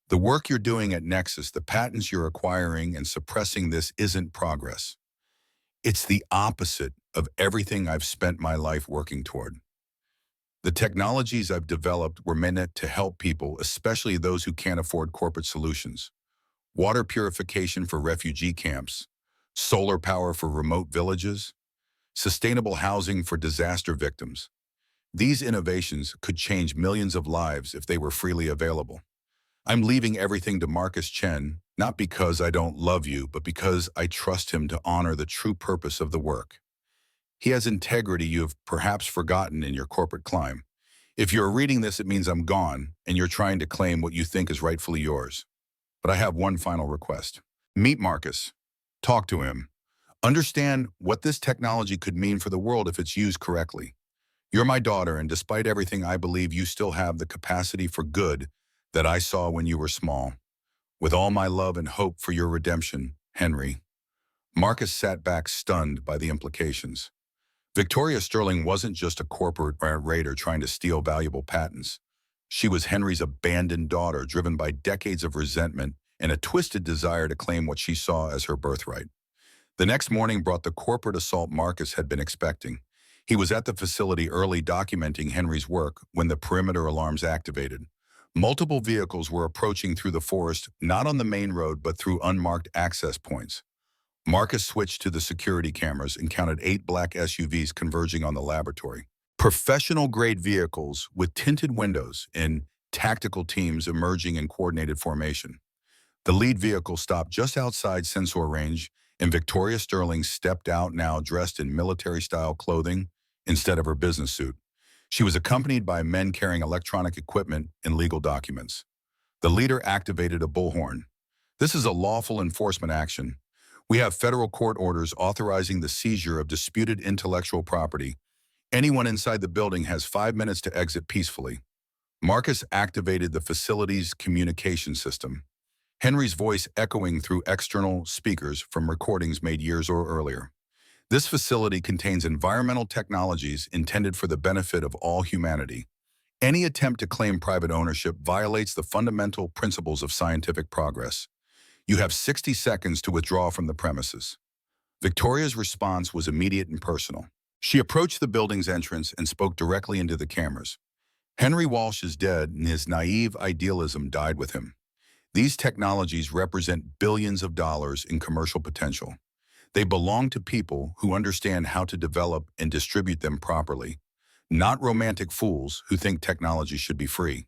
The work you're doing at Nexus, the patents you're acquiring and suppressing, this isn't progress. It's the opposite of everything I've spent my life working toward. The technologies I've developed were meant to help people, especially those who can't afford corporate solutions. Water purification for refugee camps, solar power for remote villages, sustainable housing for disaster victims. These innovations could change millions of lives if they were freely available. I'm leaving everything to Marcus Chen, not because I don't love you, but because I trust him to honor the true purpose of the work. He has integrity you have perhaps forgotten in your corporate climb. If you're reading this, it means I'm gone, and you're trying to claim what you think is rightfully yours. But I have one final request. Meet Marcus. Talk to him. Understand what this technology could mean for the world if it's used correctly. You're my daughter, and despite everything, I believe you still have the capacity for good that I saw when you were small. With all my love and hope for your redemption, Henry." Marcus sat back, stunned by the implications. Victoria Sterling wasn't just a corporate raider trying to steal valuable patents. She was Henry's abandoned daughter, driven by decades of resentment and a twisted desire to claim what she saw as her birthright. The next morning brought the corporate assault Marcus had been expecting. He was at the facility early, documenting Henry's work when the perimeter alarms activated. Multiple vehicles were approaching through the forest, not on the main road, but through unmarked access points. Marcus switched to the security cameras and counted 8 black SUVs converging on the laboratory. Professional-grade vehicles with tinted windows and tactical teams emerging in coordinated formation. The lead vehicle stopped just outside sensor range, and Victoria Sterling stepped out, now dressed in military-style clothing instead of her business suit. She was accompanied by men carrying electronic equipment and legal documents. The leader activated a bullhorn. "This is a lawful enforcement action. We have federal court orders authorizing the seizure of disputed intellectual property. Anyone inside the building has 5 minutes to exit peacefully." Marcus activated the facility's communication system, Henry's voice echoing through external speakers from recordings made years or earlier. "This facility contains environmental technologies intended for the benefit of all humanity. Any attempt to claim private ownership violates the fundamental principles of scientific progress. You have 60 seconds to withdraw from the premises." Victoria's response was immediate and personal. She approached the building's entrance and spoke directly into the cameras. "Henry Walsh is dead, and his naive idealism died with him. These technologies represent billions of dollars in commercial potential. They belong to people who understand how to develop and distribute them properly, not romantic fools who think technology should be free."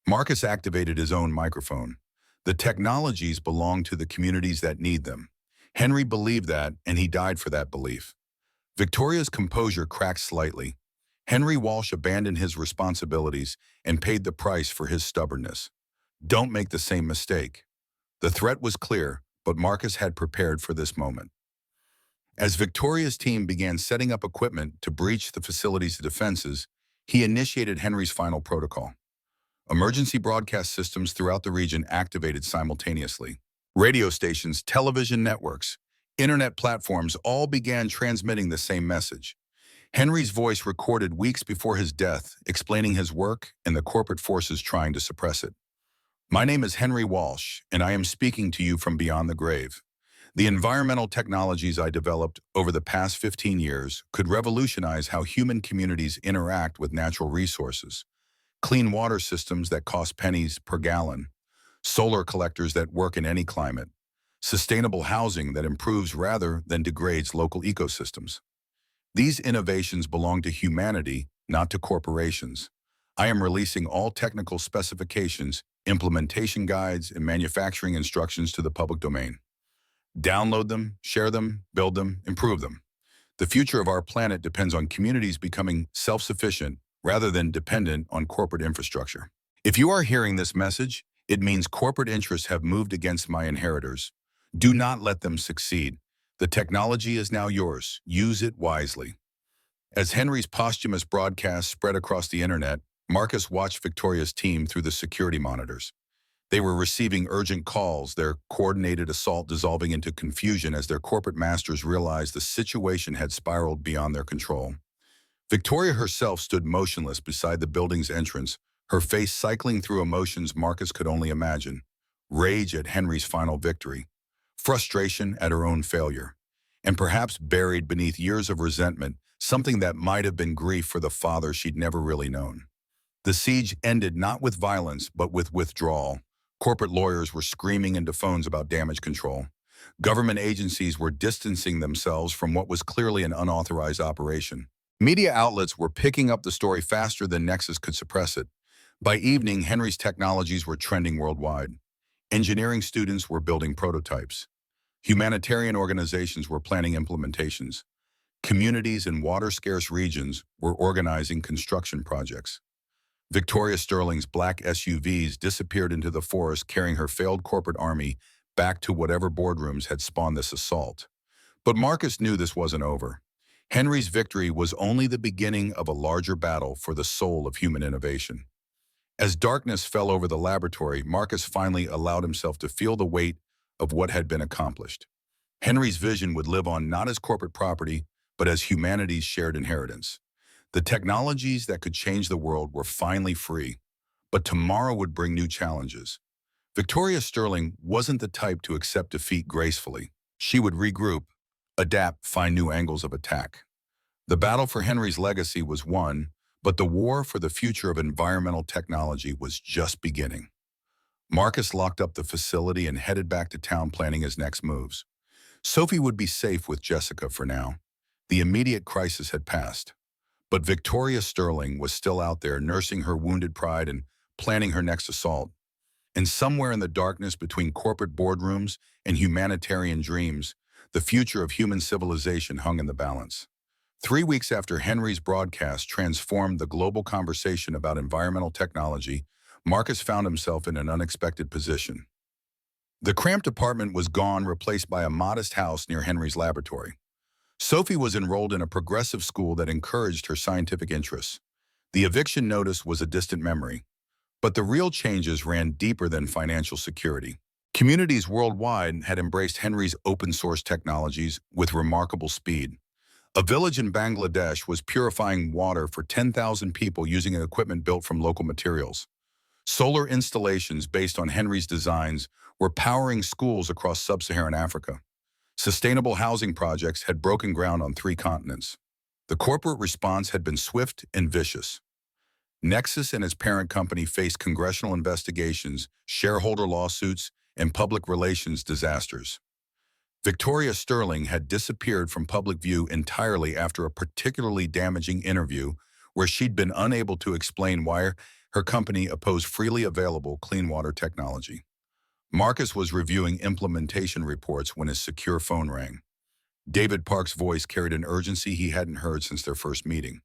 Marcus activated his own microphone. "The technologies belong to the communities that need them. Henry believed that, and he died for that belief." Victoria's composure cracked slightly. Henry Walsh abandoned his responsibilities and paid the price for his stubbornness. Don't make the same mistake. The threat was clear, but Marcus had prepared for this moment. As Victoria's team began setting up equipment to breach the facility's defenses, he initiated Henry's final protocol. Emergency broadcast systems throughout the region activated simultaneously. Radio stations, television networks, internet platforms all began transmitting the same message. Henry's voice recorded weeks before his death, explaining his work and the corporate forces trying to suppress it. "My name is Henry Walsh, and I am speaking to you from beyond the grave. The environmental technologies I developed over the past 15 years could revolutionize how human communities interact with natural resources. Clean water systems that cost pennies per gallon, solar collectors that work in any climate, sustainable housing that improves rather than degrades local ecosystems. These innovations belong to humanity, not to corporations. I am releasing all technical specifications, implementation guides, and manufacturing instructions to the public domain. Download them, share them, build them, improve them. The future of our planet depends on communities becoming self-sufficient rather than dependent on corporate infrastructure. If you are hearing this message, it means corporate interests have moved against my inheritors. Do not let them succeed. The technology is now yours. Use it wisely. As Henry's posthumous broadcast spread across the internet, Marcus watched Victoria's team through the security monitors. They were receiving urgent calls, their coordinated assault dissolving into confusion as their corporate masters realized the situation had spiraled beyond their control. Victoria herself stood motionless beside the building's entrance, her face cycling through emotions Marcus could only imagine. Rage at Henry's final victory, frustration at her own failure, and perhaps buried beneath years of resentment, something that might have been grief for the father she'd never really known. The siege ended not with violence, but with withdrawal. Corporate lawyers were screaming into phones about damage control. Government agencies were distancing themselves from what was clearly an unauthorized operation. Media outlets were picking up the story faster than Nexus could suppress it. By evening, Henry's technologies were trending worldwide. Engineering students were building prototypes. Humanitarian organizations were planning implementations. Communities in water-scarce regions were organizing construction projects. Victoria Sterling's black SUVs disappeared into the forest carrying her failed corporate army back to whatever boardrooms had spawned this assault. But Marcus knew this wasn't over. Henry's victory was only the beginning of a larger battle for the soul of human innovation. As darkness fell over the laboratory, Marcus finally allowed himself to feel the weight of what had been accomplished. Henry's vision would live on not as corporate property, but as humanity's shared inheritance. The technologies that could change the world were finally free, but tomorrow would bring new challenges. Victoria Sterling wasn't the type to accept defeat gracefully. She would regroup, adapt, find new angles of attack. The battle for Henry's legacy was won, but the war for the future of environmental technology was just beginning. Marcus locked up the facility and headed back to town planning his next moves. Sophie would be safe with Jessica for now. The immediate crisis had passed. But Victoria Sterling was still out there nursing her wounded pride and planning her next assault. And somewhere in the darkness between corporate boardrooms and humanitarian dreams, the future of human civilization hung in the balance. 3 weeks after Henry's broadcast transformed the global conversation about environmental technology, Marcus found himself in an unexpected position. The cramped apartment was gone, replaced by a modest house near Henry's laboratory. Sophie was enrolled in a progressive school that encouraged her scientific interests. The eviction notice was a distant memory. But the real changes ran deeper than financial security. Communities worldwide had embraced Henry's open-source technologies with remarkable speed. A village in Bangladesh was purifying water for 10,000 people using equipment built from local materials. Solar installations based on Henry's designs were powering schools across sub-Saharan Africa. Sustainable housing projects had broken ground on 3 continents. The corporate response had been swift and vicious. Nexus and its parent company faced congressional investigations, shareholder lawsuits, and public relations disasters. Victoria Sterling had disappeared from public view entirely after a particularly damaging interview where she'd been unable to explain why her company opposed freely available clean water technology. Marcus was reviewing implementation reports when his secure phone rang. David Park's voice carried an urgency he hadn't heard since their first meeting.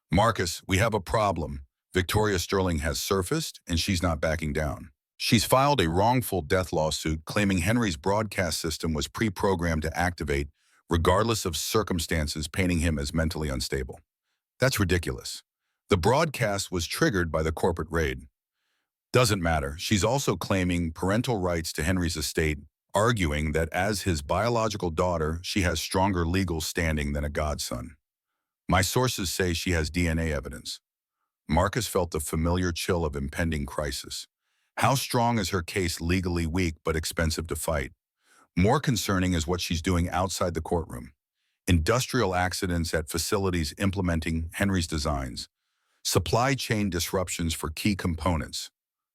"Marcus, we have a problem. Victoria Sterling has surfaced, and she's not backing down. She's filed a wrongful death lawsuit claiming Henry's broadcast system was pre-programmed to activate, regardless of circumstances, painting him as mentally unstable." That's ridiculous. The broadcast was triggered by the corporate raid. Doesn't matter. She's also claiming parental rights to Henry's estate, arguing that as his biological daughter, she has stronger legal standing than a godson. My sources say she has DNA evidence. Marcus felt the familiar chill of impending crisis. How strong is her case? Legally weak but expensive to fight. More concerning is what she's doing outside the courtroom. Industrial accidents at facilities implementing Henry's designs. Supply chain disruptions for key components.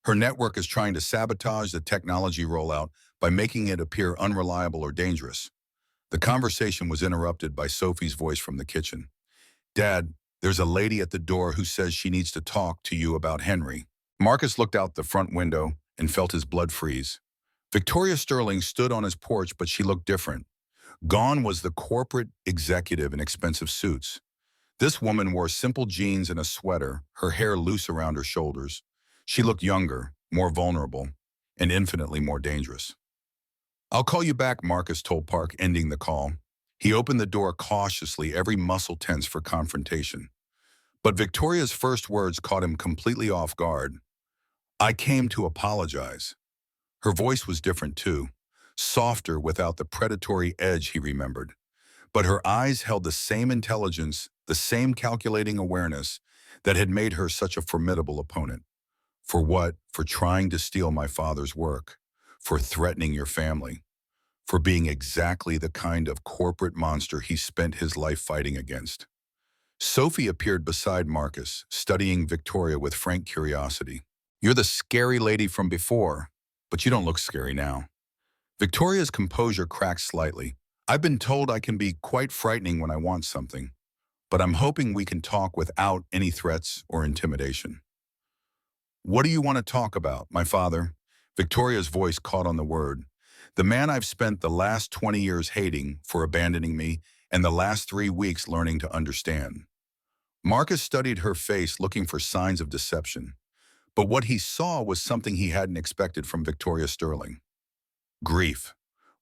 Her network is trying to sabotage the technology rollout by making it appear unreliable or dangerous. The conversation was interrupted by Sophie's voice from the kitchen. Dad, there's a lady at the door who says she needs to talk to you about Henry. Marcus looked out the front window and felt his blood freeze. Victoria Sterling stood on his porch, but she looked different. Gone was the corporate executive in expensive suits. This woman wore simple jeans and a sweater, her hair loose around her shoulders. She looked younger, more vulnerable, and infinitely more dangerous. "I'll call you back," Marcus told Park, ending the call. He opened the door cautiously, every muscle tense for confrontation. But Victoria's first words caught him completely off guard. "I came to apologize." Her voice was different too, softer without the predatory edge he remembered. But her eyes held the same intelligence, the same calculating awareness that had made her such a formidable opponent. "For what? For trying to steal my father's work, for threatening your family, for being exactly the kind of corporate monster he spent his life fighting against." Sophie appeared beside Marcus, studying Victoria with frank curiosity. "You're the scary lady from before, but you don't look scary now." Victoria's composure cracked slightly. "I've been told I can be quite frightening when I want something, but I'm hoping we can talk without any threats or intimidation." "What do you want to talk about, my father?" Victoria's voice caught on the word. "The man I've spent the last 20 years hating for abandoning me and the last 3 weeks learning to understand." Marcus studied her face, looking for signs of deception. But what he saw was something he hadn't expected from Victoria Sterling. Grief.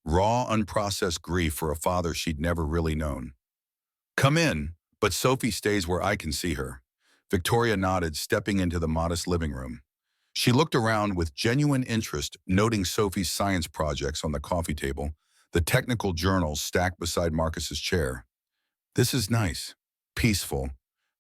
Raw, unprocessed grief for a father she'd never really known. "Come in, but Sophie stays where I can see her." Victoria nodded, stepping into the modest living room. She looked around with genuine interest, noting Sophie's science projects on the coffee table, the technical journals stacked beside Marcus's chair. "This is nice, peaceful,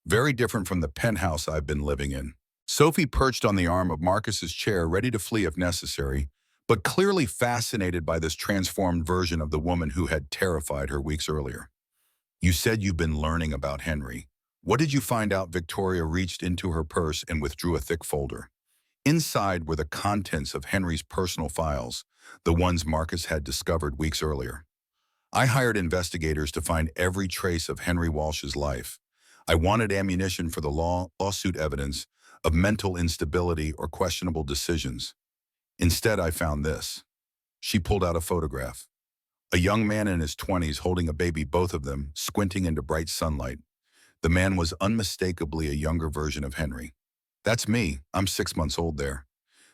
very different from the penthouse I've been living in." Sophie perched on the arm of Marcus's chair, ready to flee if necessary, but clearly fascinated by this transformed version of the woman who had terrified her weeks earlier. "You said you've been learning about Henry. What did you find out?" Victoria reached into her purse and withdrew a thick folder. Inside were the contents of Henry's personal files, the ones Marcus had discovered weeks earlier. "I hired investigators to find every trace of Henry Walsh's life. I wanted ammunition for the lawsuit evidence of mental instability or questionable decisions. Instead, I found this." She pulled out a photograph. A young man in his 20s holding a baby, both of them squinting into bright sunlight. The man was unmistakably a younger version of Henry. "That's me. I'm 6 months old there.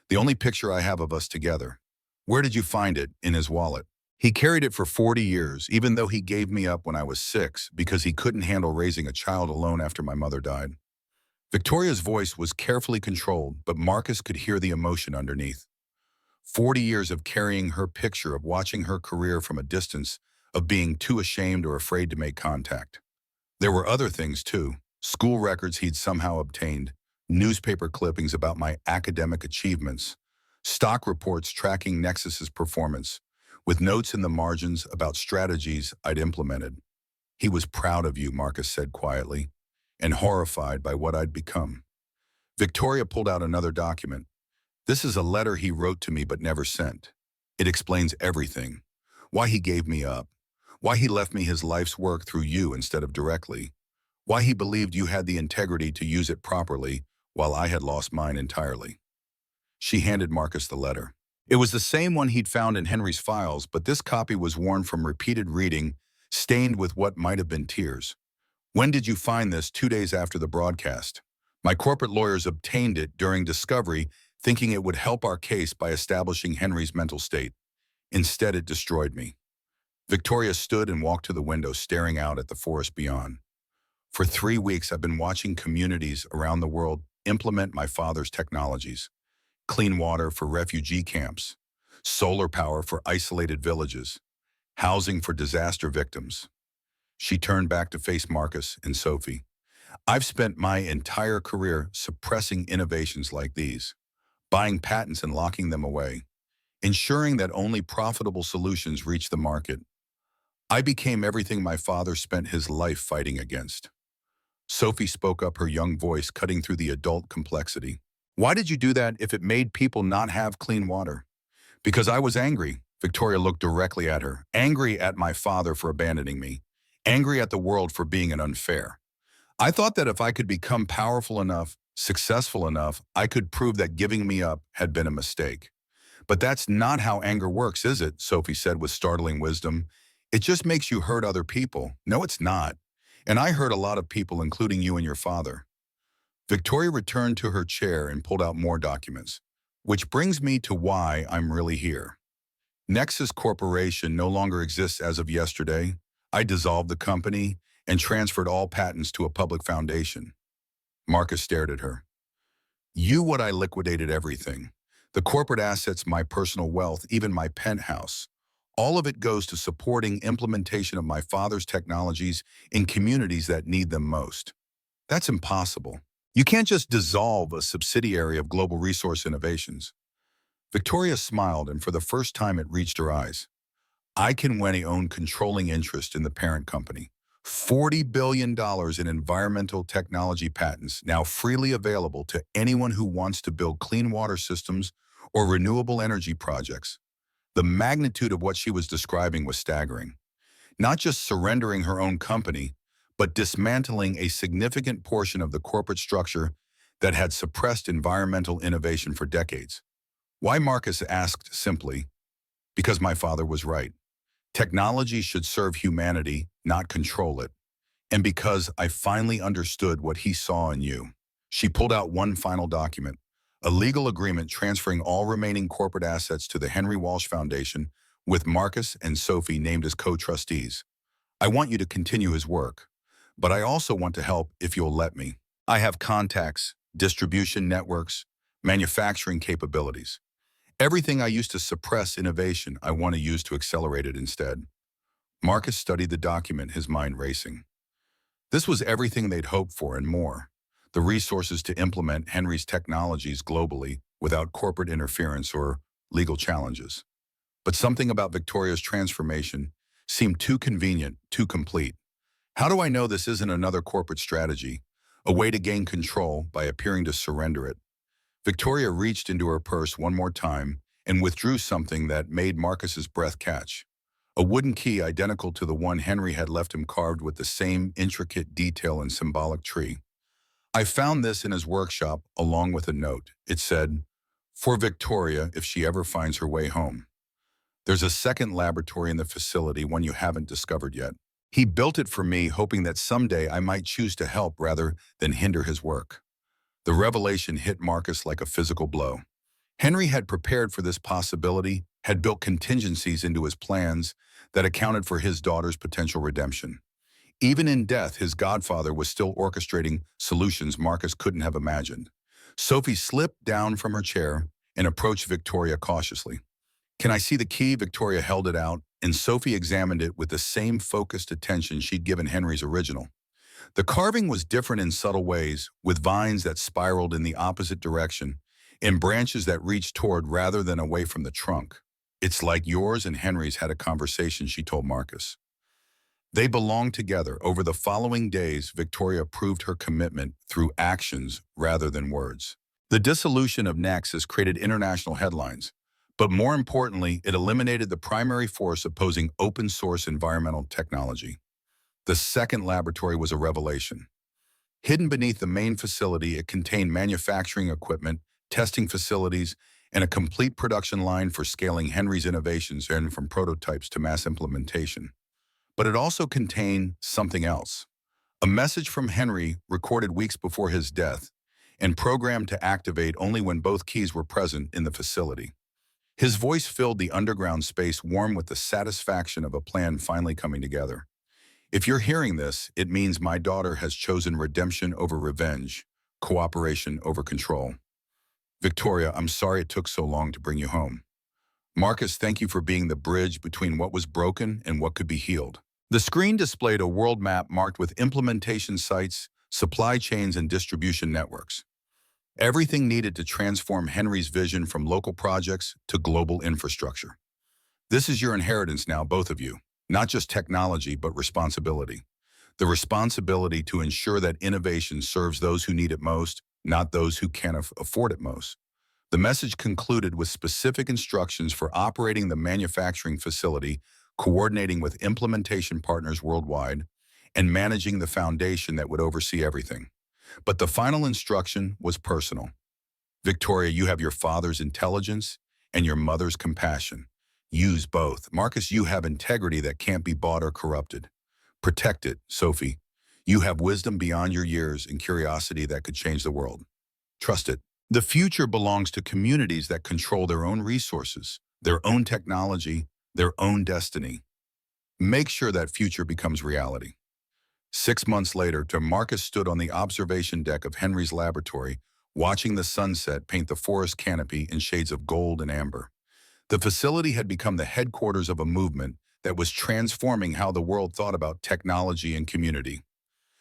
The only picture I have of us together." "Where did you find it?" "In his wallet. He carried it for 40 years, even though he gave me up when I was 6 because he couldn't handle raising a child alone after my mother died." Victoria's voice was carefully controlled, but Marcus could hear the emotion underneath. 40 years of carrying her picture, of watching her career from a distance, of being too ashamed or afraid to make contact. There were other things too. School records he'd somehow obtained, newspaper clippings about my academic achievements, stock reports tracking Nexus's performance, with notes in the margins about strategies I'd implemented. "He was proud of you," Marcus said quietly, "and horrified by what I'd become." Victoria pulled out another document. "This is a letter he wrote to me but never sent. It explains everything. Why he gave me up. Why he left me his life's work through you instead of directly. Why he believed you had the integrity to use it properly while I had lost mine entirely." She handed Marcus the letter. It was the same one he'd found in Henry's files, but this copy was worn from repeated reading, stained with what might have been tears. "When did you find this?" "2 days after the broadcast. My corporate lawyers obtained it during discovery, thinking it would help our case by establishing Henry's mental state. Instead, it destroyed me." Victoria stood and walked to the window, staring out at the forest beyond. "For 3 weeks, I've been watching communities around the world implement my father's technologies. Clean water for refugee camps, solar power for isolated villages, housing for disaster victims." She turned back to face Marcus and Sophie. "I've spent my entire career suppressing innovations like these, buying patents and locking them away, ensuring that only profitable solutions reach the market. I became everything my father spent his life fighting against." Sophie spoke up, her young voice cutting through the adult complexity. "Why did you do that if it made people not have clean water?" "Because I was angry." Victoria looked directly at her. "Angry at my father for abandoning me. Angry at the world for being unfair. I thought that if I could become powerful enough, successful enough, I could prove that giving me up had been a mistake. But that's not how anger works, is it? Sophie said with startling wisdom. It just makes you hurt other people. No, it's not. And I hurt a lot of people, including you and your father. Victoria returned to her chair and pulled out more documents. Which brings me to why I'm really here. Nexus Corporation no longer exists as of yesterday. I dissolved the company and transferred all patents to a public foundation. Marcus stared at her. You what I liquidated everything. The corporate assets, my personal wealth, even my penthouse. All of it goes to supporting implementation of my father's technologies in communities that need them most. That's impossible. You can't just dissolve a subsidiary of Global Resource Innovations. Victoria smiled, and for the first time it reached her eyes. I can own controlling interest in the parent company. $40 billion in environmental technology patents now freely available to anyone who wants to build clean water systems or renewable energy projects. The magnitude of what she was describing was staggering. Not just surrendering her own company, but dismantling a significant portion of the corporate structure that had suppressed environmental innovation for decades. Why, Marcus asked simply, because my father was right. Technology should serve humanity, not control it. And because I finally understood what he saw in you. She pulled out one final document, a legal agreement transferring all remaining corporate assets to the Henry Walsh Foundation, with Marcus and Sophie named as co-trustees. I want you to continue his work, but I also want to help if you'll let me. I have contacts, distribution networks, manufacturing capabilities. Everything I used to suppress innovation, I want to use to accelerate it instead. Marcus studied the document, his mind racing. This was everything they'd hoped for and more. The resources to implement Henry's technologies globally without corporate interference or legal challenges. But something about Victoria's transformation seemed too convenient, too complete. How do I know this isn't another corporate strategy, a way to gain control by appearing to surrender it? Victoria reached into her purse one more time and withdrew something that made Marcus's breath catch. A wooden key identical to the one Henry had left him, carved with the same intricate detail and symbolic tree. I found this in his workshop along with a note. It said, "For Victoria, if she ever finds her way home." There's a second laboratory in the facility, one you haven't discovered yet. He built it for me, hoping that someday I might choose to help rather than hinder his work. The revelation hit Marcus like a physical blow. Henry had prepared for this possibility, had built contingencies into his plans that accounted for his daughter's potential redemption. Even in death, his godfather was still orchestrating solutions Marcus couldn't have imagined. Sophie slipped down from her chair and approached Victoria cautiously. "Can I see the key?" Victoria held it out, and Sophie examined it with the same focused attention she'd given Henry's original. The carving was different in subtle ways, with vines that spiraled in the opposite direction and branches that reached toward rather than away from the trunk. "It's like yours and Henry's had a conversation," she told Marcus. They belonged together. Over the following days, Victoria proved her commitment through actions rather than words. The dissolution of Nexus created international headlines, but more importantly, it eliminated the primary force opposing open-source environmental technology. The second laboratory was a revelation. Hidden beneath the main facility, it contained manufacturing equipment, testing facilities, and a complete production line for scaling Henry's innovations and from prototypes to mass implementation. But it also contained something else. A message from Henry recorded weeks before his death and programmed to activate only when both keys were present in the facility. His voice filled the underground space, warm with the satisfaction of a plan finally coming together. "If you're hearing this, it means my daughter has chosen redemption over revenge, cooperation over control. Victoria, I'm sorry it took so long to bring you home. Marcus, thank you for being the bridge between what was broken and what could be healed." The screen displayed a world map marked with implementation sites, supply chains, and distribution networks. Everything needed to transform Henry's vision from local projects to global infrastructure. This is your inheritance now, both of you. Not just technology, but responsibility. The responsibility to ensure that innovation serves those who need it most, not those who can't afford it most. The message concluded with specific instructions for operating the manufacturing facility, coordinating with implementation partners worldwide, and managing the foundation that would oversee everything. But the final instruction was personal. Victoria, you have your father's intelligence and your mother's compassion. Use both. Marcus, you have integrity that can't be bought or corrupted. Protect it, Sophie. You have wisdom beyond your years and curiosity that could change the world. Trust it. The future belongs to communities that control their own resources, their own technology, their own destiny. Make sure that future becomes reality. 6 months later, Marcus stood on the observation deck of Henry's laboratory, watching the sunset paint the forest canopy in shades of gold and amber. The facility had become the headquarters of a movement that was transforming how the world thought about technology and community.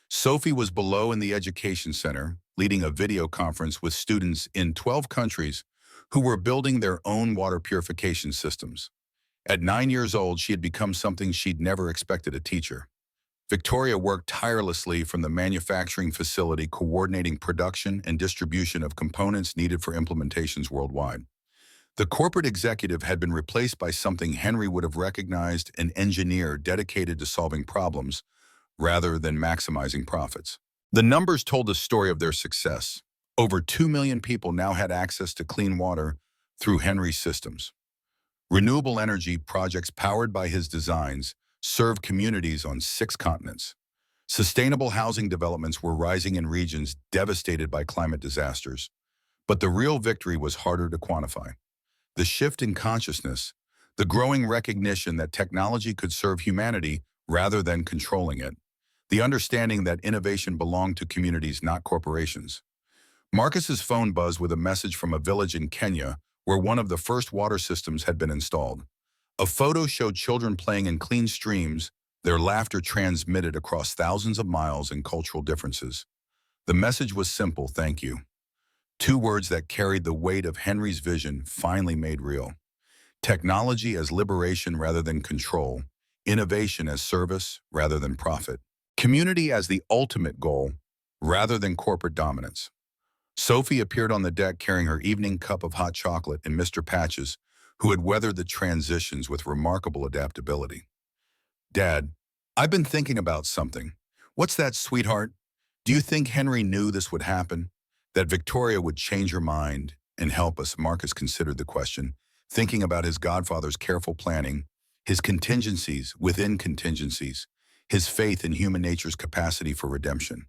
Sophie was below in the education center, leading a video conference with students in 12 countries who were building their own water purification systems. At 9 years old, she had become something she'd never expected a teacher. Victoria worked tirelessly from the manufacturing facility, coordinating production and distribution of components needed for implementations worldwide. The corporate executive had been replaced by something Henry would have recognized: an engineer dedicated to solving problems rather than maximizing profits. The numbers told a story of their success. Over 2 million people now had access to clean water through Henry's systems. Renewable energy projects powered by his designs served communities on 6 continents. Sustainable housing developments were rising in regions devastated by climate disasters. But the real victory was harder to quantify. The shift in consciousness, the growing recognition that technology could serve humanity rather than controlling it, the understanding that innovation belonged to communities, not corporations. Marcus's phone buzzed with a message from a village in Kenya where one of the first water systems had been installed. A photo showed children playing in clean streams, their laughter transmitted across thousands of miles and cultural differences. The message was simple: thank you. 2 words that carried the weight of Henry's vision finally made real. Technology as liberation rather than control, innovation as service rather than profit, community as the ultimate goal rather than corporate dominance. Sophie appeared on the deck carrying her evening cup of hot chocolate and Mr. Patches, who had weathered the transitions with remarkable adaptability. Dad, I've been thinking about something. What's that, sweetheart? Do you think Henry knew this would happen? That Victoria would change her mind and help us? Marcus considered the question, thinking about his godfather's careful planning, his contingencies within contingencies, his faith in human nature's capacity for redemption.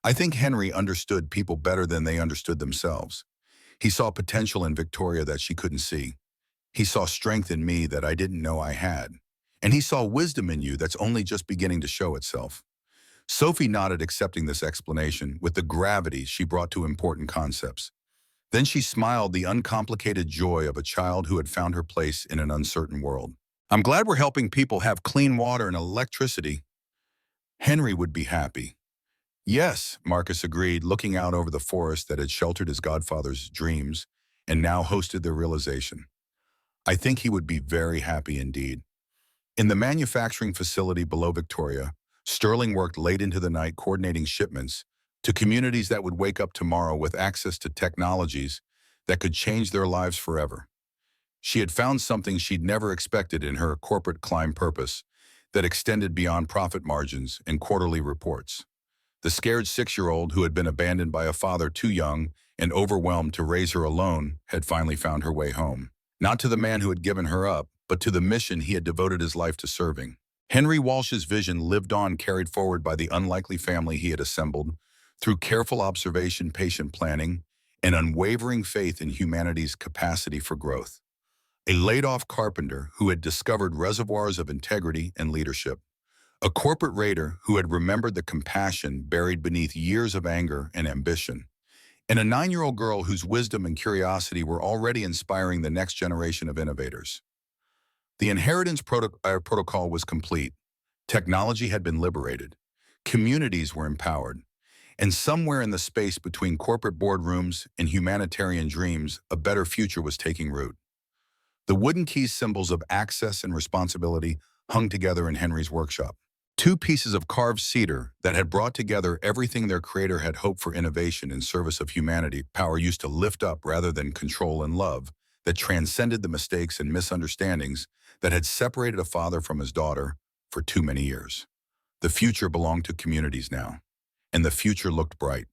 I think Henry understood people better than they understood themselves. He saw potential in Victoria that she couldn't see. He saw strength in me that I didn't know I had. And he saw wisdom in you that's only just beginning to show itself. Sophie nodded, accepting this explanation with the gravity she brought to important concepts. Then she smiled, the uncomplicated joy of a child who had found her place in an uncertain world. I'm glad we're helping people have clean water and electricity. Henry would be happy. Yes, Marcus agreed, looking out over the forest that had sheltered his godfather's dreams and now hosted their realization. I think he would be very happy indeed. In the manufacturing facility below Victoria, Sterling worked late into the night coordinating shipments to communities that would wake up tomorrow with access to technologies that could change their lives forever. She had found something she'd never expected in her corporate climb purpose that extended beyond profit margins and quarterly reports. The scared 6-year-old who had been abandoned by a father too young and overwhelmed to raise her alone had finally found her way home. Not to the man who had given her up, but to the mission he had devoted his life to serving. Henry Walsh's vision lived on, carried forward by the unlikely family he had assembled through careful observation, patient planning, and unwavering faith in humanity's capacity for growth. A laid-off carpenter who had discovered reservoirs of integrity and leadership. A corporate raider who had remembered the compassion buried beneath years of anger and ambition. And a 9-year-old girl whose wisdom and curiosity were already inspiring the next generation of innovators. The inheritance protocol was complete. Technology had been liberated. Communities were empowered. And somewhere in the space between corporate boardrooms and humanitarian dreams, a better future was taking root. The wooden key symbols of access and responsibility hung together in Henry's workshop. 2 pieces of carved cedar that had brought together everything their creator had hoped for: innovation in service of humanity, power used to lift up rather than control, and love that transcended the mistakes and misunderstandings that had separated a father from his daughter for too many years. The future belonged to communities now, and the future looked bright.